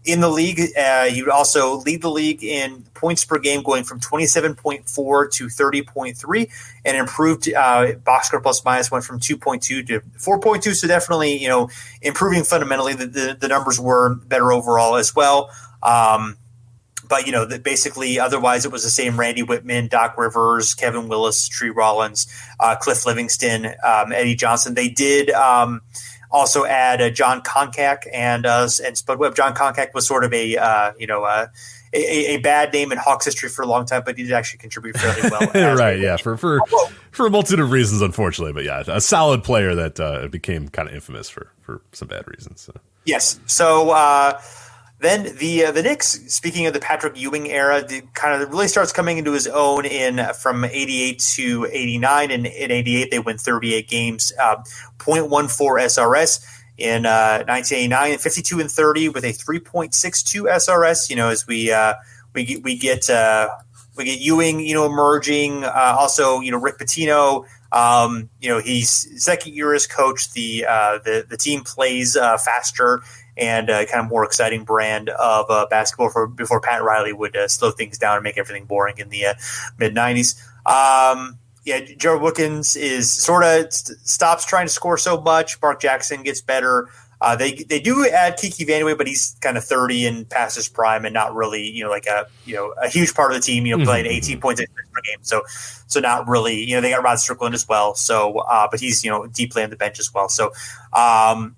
in the league. He would also lead the league in points per game, going from 27.4 to 30.3, and improved box score plus minus went from 2.2 to 4.2. So definitely, improving fundamentally. The numbers were better overall as well. But basically, otherwise it was the same: Randy Whitman, Doc Rivers, Kevin Willis, Tree Rollins, Cliff Livingston, Eddie Johnson. They did also add John Koncak and Spud Webb. John Koncak was sort of a bad name in Hawks history for a long time, but he did actually contribute fairly well. Right, yeah, for a multitude of reasons, unfortunately. But yeah, a solid player that became kind of infamous for some bad reasons. So. Yes. So then the Knicks, speaking of the Patrick Ewing era, kind of really starts coming into his own from 88 to 89. And in 88, they win 38 games, 0.14 SRS. In 1989, 52 and 30 with a 3.62 SRS. As we get Ewing, emerging. Also, Rick Pitino. He's second year as coach. The team plays faster and kind of more exciting brand of basketball before Pat Riley would slow things down and make everything boring in the mid 90s. Joe Wilkins is sort of stops trying to score so much. Mark Jackson gets better. They do add Kiki Vandeweghe, but he's kind of 30 and past his prime, and not really a huge part of the team. Played 18.6 per game, so not really. They got Rod Strickland as well, so but he's deeply on the bench as well. So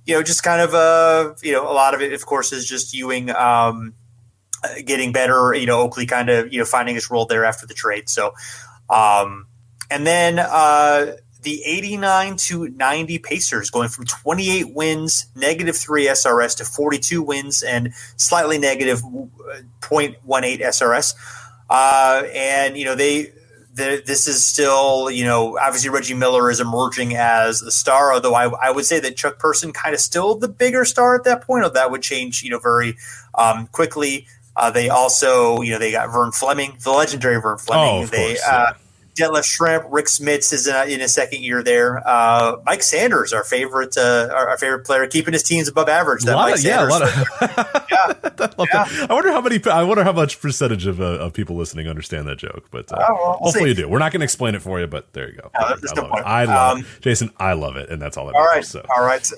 just kind of a lot of it, of course, is just Ewing getting better. Oakley kind of finding his role there after the trade. So and then the 89-90 Pacers going from 28 wins, -3 SRS to 42 wins and slightly negative 0.18 SRS. And this is still obviously Reggie Miller is emerging as the star, although I would say that Chuck Person kind of still the bigger star at that point. That would change very quickly. They also they got Vern Fleming, the legendary Vern Fleming. Oh, of course, yeah. Detlef Schrempf, Rick Smits is in his second year there. Mike Sanders, our favorite player, keeping his teams above average. A lot I wonder how much percentage of people listening understand that joke. But we'll hopefully see. you do. We're not going to explain it for you, but there you go. I love it, Jason. I love it, and that's all that matters. All right.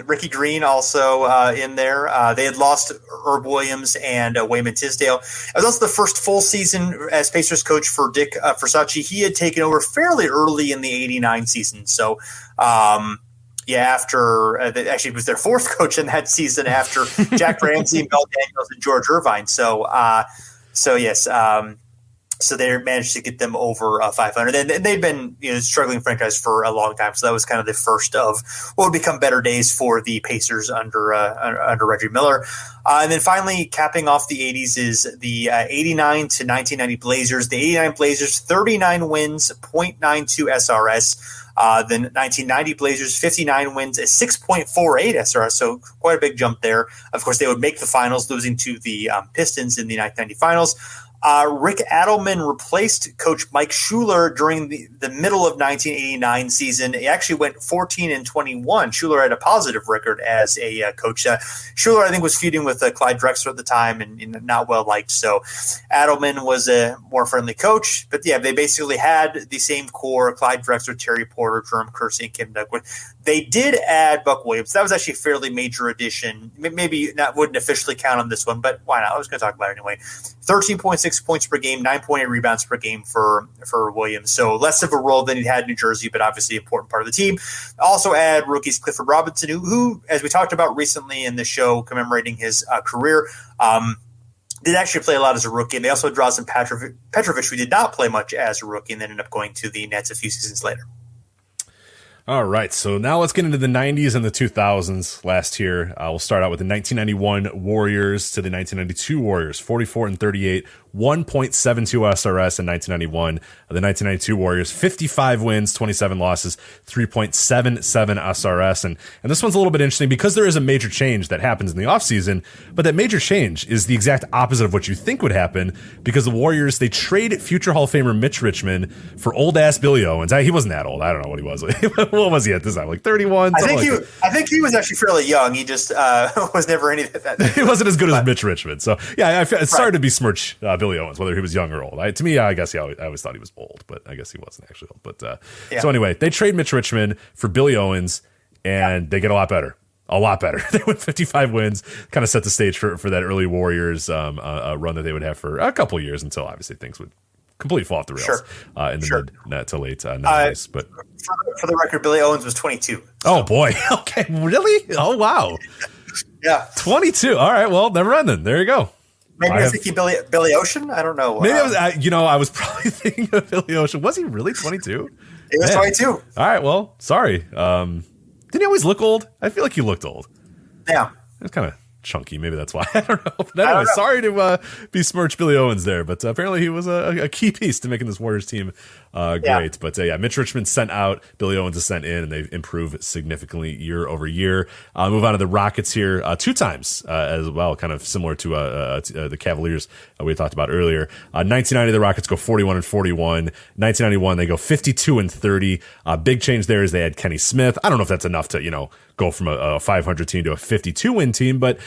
Ricky Green also in there. They had lost Herb Williams and Wayman Tisdale. It was also the first full season as Pacers coach for Dick Versace. He had taken over fairly early in the 89 season. So, after actually it was their fourth coach in that season after Jack Ramsey, Mel Daniels, and George Irvine. So yes. So they managed to get them over 500. And they'd been struggling franchise for a long time. So that was kind of the first of what would become better days for the Pacers under Reggie Miller. And then finally, capping off the 80s is the 89 to 1990 Blazers. The 89 Blazers, 39 wins, 0.92 SRS. The 1990 Blazers, 59 wins, a 6.48 SRS, so quite a big jump there. Of course, they would make the finals, losing to the Pistons in the 1990 finals. Rick Adelman replaced Coach Mike Schuler during the middle of 1989 season. He actually went 14-21. Schuler had a positive record as a coach. Schuler, I think, was feuding with Clyde Drexler at the time and not well liked. So Adelman was a more friendly coach. But yeah, they basically had the same core: Clyde Drexler, Terry Porter, Jerome Kersey, and Kim Duckworth. They did add Buck Williams. That was actually a fairly major addition. Maybe wouldn't officially count on this one, but why not? I was going to talk about it anyway. 13.6 points per game, 9.8 rebounds per game for Williams. So less of a role than he had in New Jersey, but obviously an important part of the team. Also add rookies Clifford Robinson, who, as we talked about recently in the show commemorating his career, did actually play a lot as a rookie. And they also draw some Petrovic, who did not play much as a rookie and then ended up going to the Nets a few seasons later. All right, so now let's get into the 90s and the 2000s last year. We'll start out with the 1991 Warriors to the 1992 Warriors, 44-38, 1.72 SRS in 1991. The 1992 Warriors, 55 wins, 27 losses, 3.77 SRS. And this one's a little bit interesting because there is a major change that happens in the offseason, but that major change is the exact opposite of what you think would happen because the Warriors, they trade future Hall of Famer Mitch Richmond for old-ass Billy Owens. He wasn't that old. I don't know what he was. What was he at this time? Like 31? I think he was actually fairly young. He just was never anything. He wasn't as good as Mitch Richmond. So, yeah, it's sorry to besmirch Billy Owens, whether he was young or old. To me, I guess I always thought he was old, but I guess he wasn't actually old. But So anyway, they trade Mitch Richmond for Billy Owens, and they get a lot better. A lot better. They went 55 wins, kind of set the stage for that early Warriors run that they would have for a couple of years until obviously things would completely fall off the rails in the mid to late 90s. But for the record, Billy Owens was 22. So. Oh, boy. Okay. Really? Oh, wow. Yeah. 22. All right. Well, never mind then. There you go. Maybe I was thinking Billy Ocean. I don't know. Maybe I was probably thinking of Billy Ocean. Was he really 22? He was 22. All right. Well, sorry. Didn't he always look old? I feel like he looked old. Yeah. It was kind of chunky. Maybe that's why. I don't know. But anyway, sorry to besmirch Billy Owens there, but apparently he was a key piece to making this Warriors team great. Yeah. But Mitch Richmond sent out, Billy Owens is sent in, and they've improved significantly year over year. Move on to the Rockets here two times as well, kind of similar to the Cavaliers we talked about earlier. 1990, the Rockets go 41-41. 1991, they go 52-30. Big change there is they had Kenny Smith. I don't know if that's enough to go from a 500 team to a 52-win team, but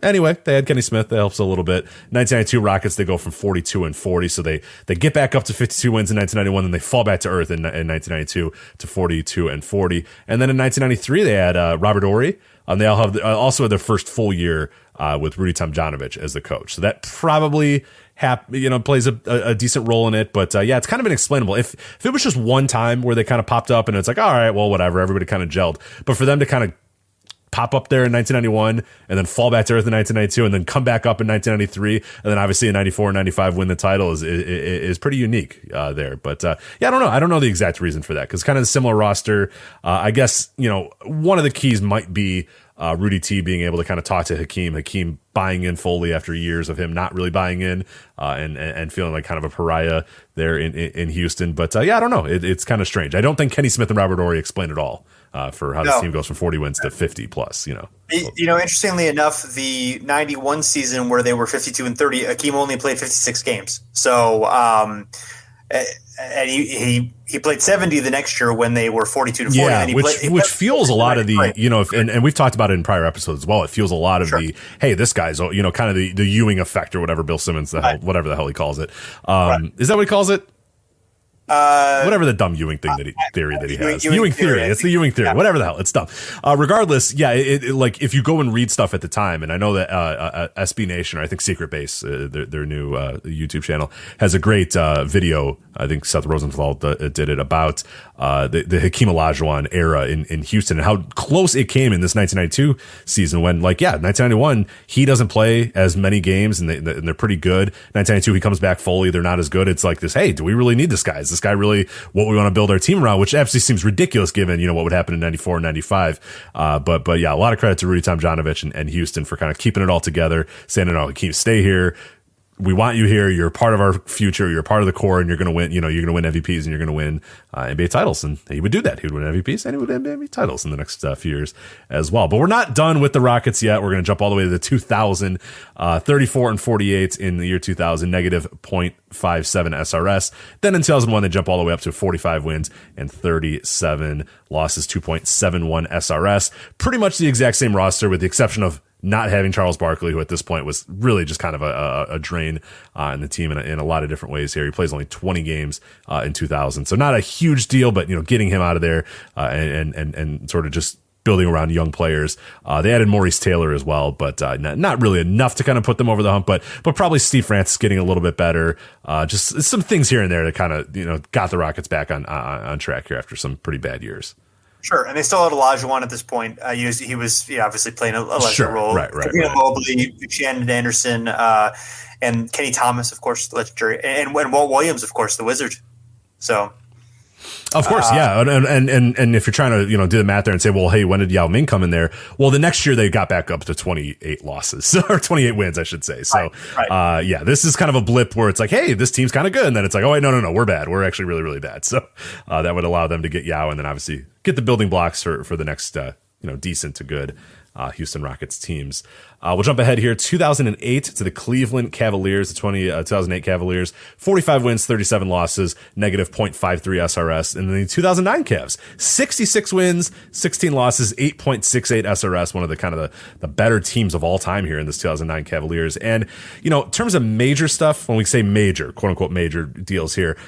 anyway, they had Kenny Smith. That helps a little bit. 1992 Rockets, they go from 42-40, so they get back up to 52 wins in 1991. 1991. Then they fall back to earth in 1992 to 42-40. And then in 1993, they had Robert Horry. They all have also had their first full year with Rudy Tomjanovich as the coach. So that probably plays a decent role in it. But yeah, it's kind of inexplainable. If it was just one time where they kind of popped up and it's like, all right, well, whatever, everybody kind of gelled. But for them to kind of pop up there in 1991 and then fall back to earth in 1992 and then come back up in 1993 and then obviously in 94 and 95 win the title is pretty unique there. But yeah, I don't know the exact reason for that, because kind of a similar roster. I guess, one of the keys might be Rudy T being able to kind of talk to Hakeem buying in fully after years of him not really buying in and feeling like kind of a pariah there in Houston. But yeah, I don't know. It's kind of strange. I don't think Kenny Smith and Robert Horry explain it all for how this team goes from 40 wins to 50 plus. Interestingly enough, the 91 season where they were 52-30, Hakeem only played 56 games. So and he played 70 the next year when they were 42-40. Yeah, and which feels a lot of the, and we've talked about it in prior episodes as well. It feels a lot of the, hey, this guy's, kind of the Ewing effect or whatever Bill Simmons, whatever the hell he calls it. Is that what he calls it? Whatever the dumb Ewing thing theory that he has. Ewing theory. It's the Ewing theory. Yeah. Whatever the hell. It's dumb. Regardless, yeah, it like if you go and read stuff at the time, and I know that SB Nation, or I think Secret Base, their new YouTube channel, has a great video. I think Seth Rosenthal did it about the Hakeem Olajuwon era in Houston and how close it came in this 1992 season when, 1991, he doesn't play as many games and they're pretty good. 1992, he comes back fully. They're not as good. It's like this, hey, do we really need this guy? Is this guy really what we want to build our team around? Which absolutely seems ridiculous given, what would happen in 94 and 95. But yeah, a lot of credit to Rudy Tomjanovich and Houston for kind of keeping it all together, saying, no, Hakeem, stay here. We want you here. You're a part of our future. You're a part of the core, and you're going to win. You're going to win MVPs and you're going to win NBA titles. And he would do that. He would win MVPs and he would win NBA titles in the next few years as well. But we're not done with the Rockets yet. We're going to jump all the way to the 2000, 34-48 in the year 2000, negative 0.57 SRS. Then in 2001, they jump all the way up to 45 wins and 37 losses, 2.71 SRS. Pretty much the exact same roster with the exception of not having Charles Barkley, who at this point was really just kind of a drain in the team in a lot of different ways here. He plays only 20 games in 2000. So not a huge deal, but, getting him out of there and sort of just building around young players. They added Maurice Taylor as well, but not really enough to kind of put them over the hump, but probably Steve Francis getting a little bit better. Just some things here and there that kind of, got the Rockets back on track here after some pretty bad years. Sure, and they still had Olajuwon at this point. He was obviously playing a lesser role. Right. Mobley, Shannon Anderson, and Kenny Thomas, of course, legendary, and Walt Williams, of course, the Wizard. So, of course, yeah, and if you're trying to do the math there and say, well, hey, when did Yao Ming come in there? Well, the next year they got back up to 28 losses or 28 wins, I should say. So, right. Yeah, this is kind of a blip where it's like, hey, this team's kind of good, and then it's like, oh wait, no, we're bad. We're actually really, really bad. So that would allow them to get Yao and then obviously get the building blocks for the next decent to good Houston Rockets teams. We'll jump ahead here. 2008 to the Cleveland Cavaliers, the 2008 Cavaliers, 45 wins, 37 losses, negative 0.53 SRS. And then the 2009 Cavs, 66 wins, 16 losses, 8.68 SRS. One of the kind of the better teams of all time here in this 2009 Cavaliers. And, in terms of major stuff, when we say major, quote unquote, major deals here,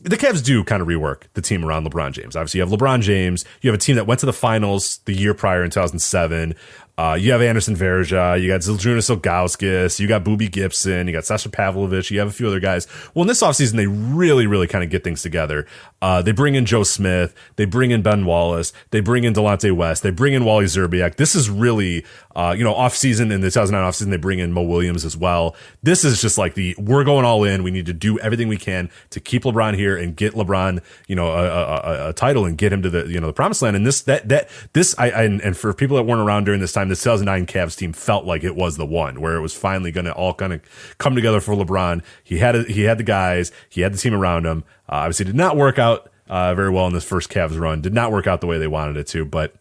the Cavs do kind of rework the team around LeBron James. Obviously, you have LeBron James. You have a team that went to the finals the year prior in 2007. You have Anderson Varejao. You got Zydrunas Ilgauskas. You got Boobie Gibson. You got Sasha Pavlovich. You have a few other guys. Well, in this offseason, they really, really kind of get things together. They bring in Joe Smith. They bring in Ben Wallace. They bring in Delonte West. They bring in Wally Zerbiak. This is really, offseason. In the 2009 offseason, they bring in Mo Williams as well. This is just like we're going all in. We need to do everything we can to keep LeBron here and get LeBron, a title and get him to the promised land. And and for people that weren't around during this time, the 2009 Cavs team felt like it was the one where it was finally going to all kind of come together for LeBron. He had the guys, he had the team around him. Obviously did not work out very well in this first Cavs run. Did not work out the way they wanted it to, but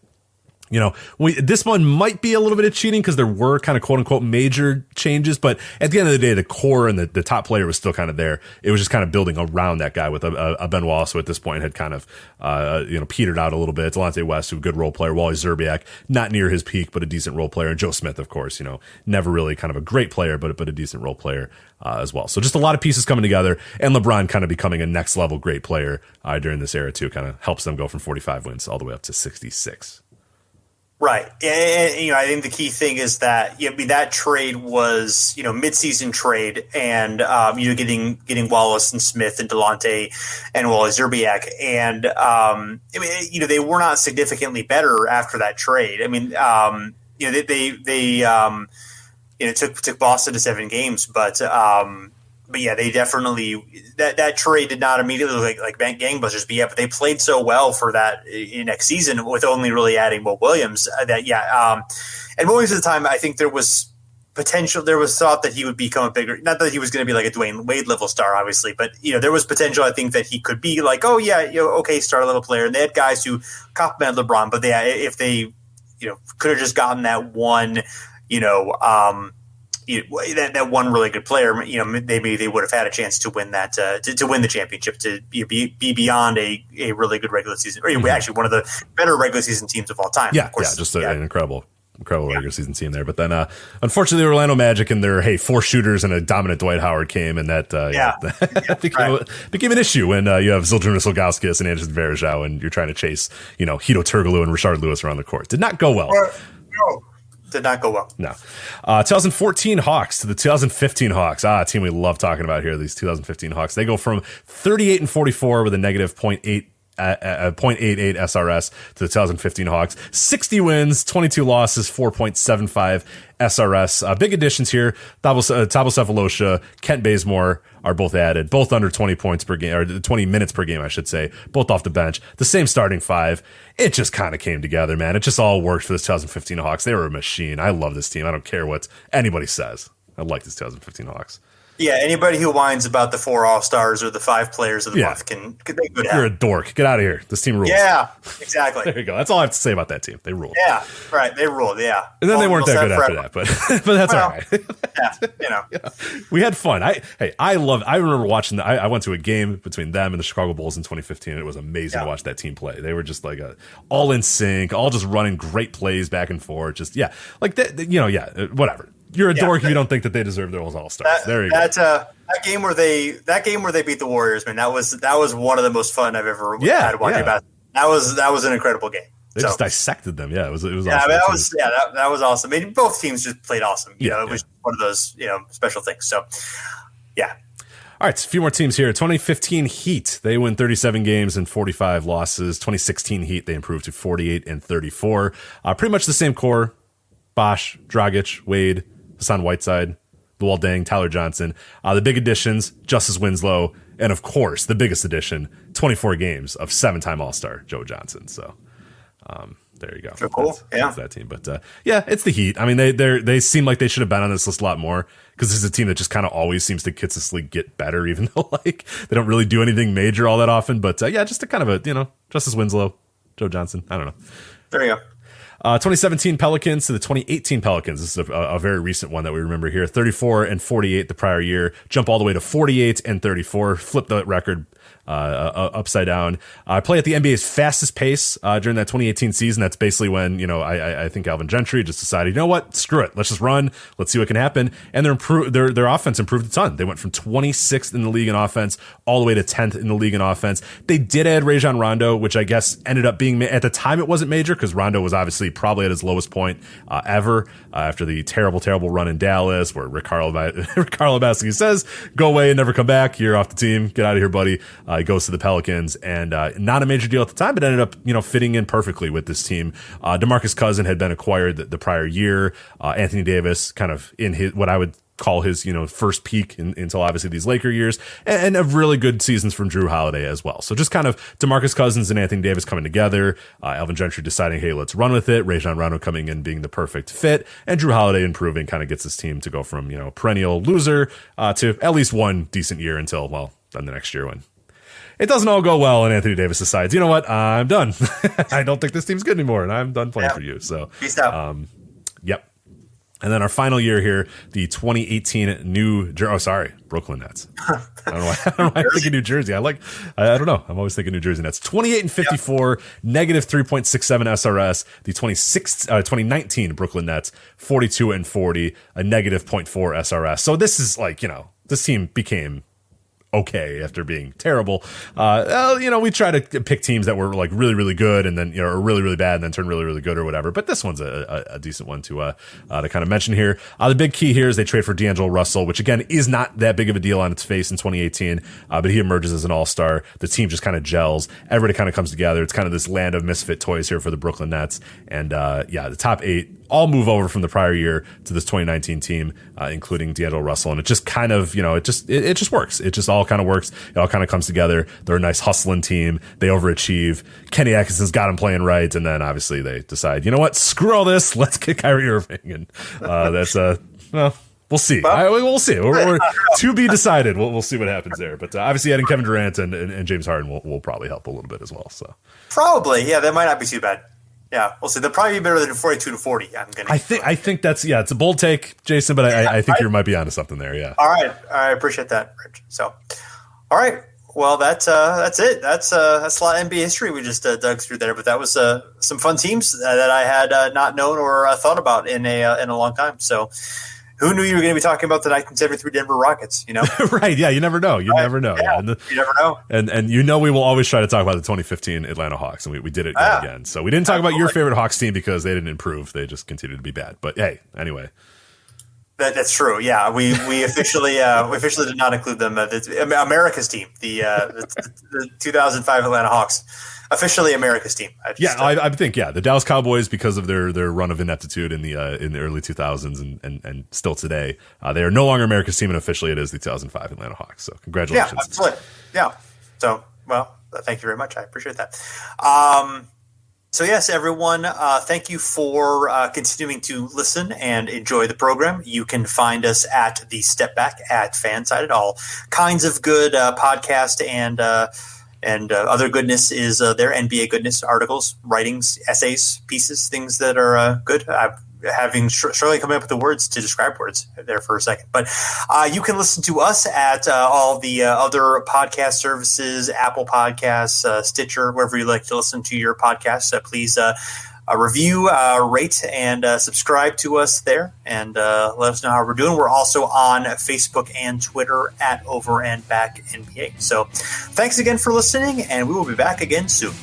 This one might be a little bit of cheating because there were kind of quote unquote major changes, but at the end of the day, the core and the top player was still kind of there. It was just kind of building around that guy with a Ben Wallace, who at this point had kind of, petered out a little bit. Delonte West, who a good role player. Wally Szczerbiak, not near his peak, but a decent role player. And Joe Smith, of course, never really kind of a great player, but a decent role player as well. So just a lot of pieces coming together, and LeBron kind of becoming a next level great player during this era too, kind of helps them go from 45 wins all the way up to 66. Right. And I think the key thing is that that trade was, mid-season trade, and getting Wallace and Smith and Delonte and Wally Szczerbiak, and they were not significantly better after that trade. I mean, they took Boston to 7 games, but yeah, they definitely that trade did not immediately look like gangbusters. But they played so well for that next season with only really adding Will Williams. And Williams at the time, I think there was potential. There was thought that he would become a bigger. Not that he was going to be like a Dwayne Wade level star, obviously, but there was potential. I think that he could be like, star level player. And they had guys who complimented LeBron, but if they could have just gotten that one, that one really good player, maybe they would have had a chance to win that, to win the championship, to be beyond a really good regular season, or actually one of the better regular season teams of all time. Yeah, of course. Just an incredible regular season team there. But then, unfortunately, the Orlando Magic and their 4 shooters and a dominant Dwight Howard came, and that became an issue when you have Zildjian Ilgauskas and Anderson Varejao, and you're trying to chase Hito Turkoglu and Rashard Lewis around the court. Did not go well. No. Did not go well. No. 2014 Hawks to the 2015 Hawks. A team we love talking about here, these 2015 Hawks. They go from 38-44 with a negative 0.88 SRS to the 2015 Hawks. 60 wins, 22 losses, 4.75 SRS. Big additions here. Thabo Sefolosha, Kent Bazemore are both added, both under 20 points per game, or 20 minutes per game, I should say, both off the bench. The same starting 5. It just kind of came together, man. It just all worked for this 2015 Hawks. They were a machine. I love this team. I don't care what anybody says. I like this 2015 Hawks. Yeah, anybody who whines about the 4 All-Stars or the 5 players of the month can they could have. You're a dork. Get out of here. This team rules. Yeah, exactly. There you go. That's all I have to say about that team. They ruled. Yeah, right. They ruled, yeah. And then they weren't that good after that, but that's all right. Yeah. We had fun. I remember watching I went to a game between them and the Chicago Bulls in 2015, and it was amazing to watch that team play. They were just like all in sync, all just running great plays back and forth. Just whatever. You're a dork if you don't think that they deserve their own All-Stars. There you go. That game where they beat the Warriors, man, that was one of the most fun I've ever had watching basketball. That was an incredible game. They just dissected them. Yeah, it was awesome. That was awesome. I mean, both teams just played awesome. It was one of those special things. So, yeah. All right, a few more teams here. 2015 Heat, they win 37 games and 45 losses. 2016 Heat, they improved to 48-34. Pretty much the same core. Bosh, Dragic, Wade, Hassan Whiteside, Luol Deng, Tyler Johnson. The big additions, Justice Winslow, and of course, the biggest addition, 24 games of 7-time All-Star Joe Johnson. So there you go. So cool. That's that team. But it's the Heat. I mean, they seem like they should have been on this list a lot more, because this is a team that just kind of always seems to consistently get better, even though they don't really do anything major all that often. But just a kind of Justice Winslow, Joe Johnson. I don't know. There you go. 2017 Pelicans to the 2018 Pelicans. This is a very recent one that we remember here. 34-48 the prior year. Jump all the way to 48-34. Flip the record upside down. Play at the NBA's fastest pace during that 2018 season. That's basically when I think Alvin Gentry just decided, you know what, screw it, let's just run, let's see what can happen. And their offense improved a ton. They went from 26th in the league in offense all the way to 10th in the league in offense. They did add Rajon Rondo, which I guess ended up being, at the time it wasn't major, because Rondo was obviously probably at his lowest point ever after the terrible run in Dallas, where Rick Carlebowski says, go away and never come back, you're off the team, get out of here, buddy. He goes to the Pelicans, and not a major deal at the time, but ended up fitting in perfectly with this team. DeMarcus Cousins had been acquired the prior year. Anthony Davis kind of in his, what I would call his first peak until obviously these Laker years, and a really good seasons from Drew Holiday as well. So just kind of DeMarcus Cousins and Anthony Davis coming together, Alvin Gentry deciding, hey, let's run with it, Rajon Rondo coming in being the perfect fit, and Drew Holiday improving kind of gets this team to go from perennial loser to at least one decent year until then the next year when it doesn't all go well, and Anthony Davis decides, you know what, I'm done. I don't think this team's good anymore, and I'm done playing for you. So peace out. Yep. And then our final year here, the 2018 Brooklyn Nets. I don't know why I'm thinking New Jersey. I don't know. I'm always thinking New Jersey Nets. 28-54, negative 3.67 SRS. The 2019 Brooklyn Nets, 42-40, a negative 0.4 SRS. So this is this team became okay after being terrible. We try to pick teams that were like really, really good and then, or really, really bad and then turn really, really good or whatever. But this one's a decent one to kind of mention here. The big key here is they trade for D'Angelo Russell, which again is not that big of a deal on its face in 2018. But he emerges as an all-star. The team just kind of gels. Everybody kind of comes together. It's kind of this land of misfit toys here for the Brooklyn Nets. And the top 8 all move over from the prior year to this 2019 team, including D'Angelo Russell. And it just kind of, it just works. It just all kind of works. It all kind of comes together. They're a nice hustling team. They overachieve. Kenny Atkinson's got them playing right. And then obviously they decide, you know what, screw all this. Let's get Kyrie Irving. And that's, we'll see. We'll see. We're to be decided. We'll see what happens there. But obviously adding Kevin Durant and James Harden will probably help a little bit as well. So probably, yeah, that might not be too bad. Yeah, we'll see. They'll probably be better than 42-40. I think that's it's a bold take, Jason, but I think you might be onto something there. Yeah. All right, I appreciate that, Rich. So, all right, well that's it. That's a lot of NBA history we just dug through there, but that was some fun teams that I had not known or thought about in a long time. So, who knew you were going to be talking about the 1973 Denver Rockets? Right? Yeah, you never know. You never know. Yeah, you never know. And we will always try to talk about the 2015 Atlanta Hawks, and we did it again. So we didn't talk about your favorite Hawks team because they didn't improve; they just continued to be bad. But hey, anyway, that's true. Yeah, we officially did not include them. America's team, the 2005 Atlanta Hawks. Officially America's team. I think the Dallas Cowboys, because of their run of ineptitude in the early 2000s and still today, they are no longer America's team, and officially it is the 2005 Atlanta Hawks. So congratulations. Yeah, absolutely. Yeah. So, thank you very much. I appreciate that. So yes, everyone, thank you for continuing to listen and enjoy the program. You can find us at the Step Back at Fansided. All kinds of good podcast and other goodness is there. NBA goodness, articles, writings, essays, pieces, things that are good. Having surely coming up with the words to describe words there for a second. But you can listen to us at all the other podcast services, Apple Podcasts, Stitcher, wherever you like to listen to your podcasts. Please review, rate, and subscribe to us there, and let us know how we're doing. We're also on Facebook and Twitter at Over and Back NBA. So thanks again for listening, and we will be back again soon.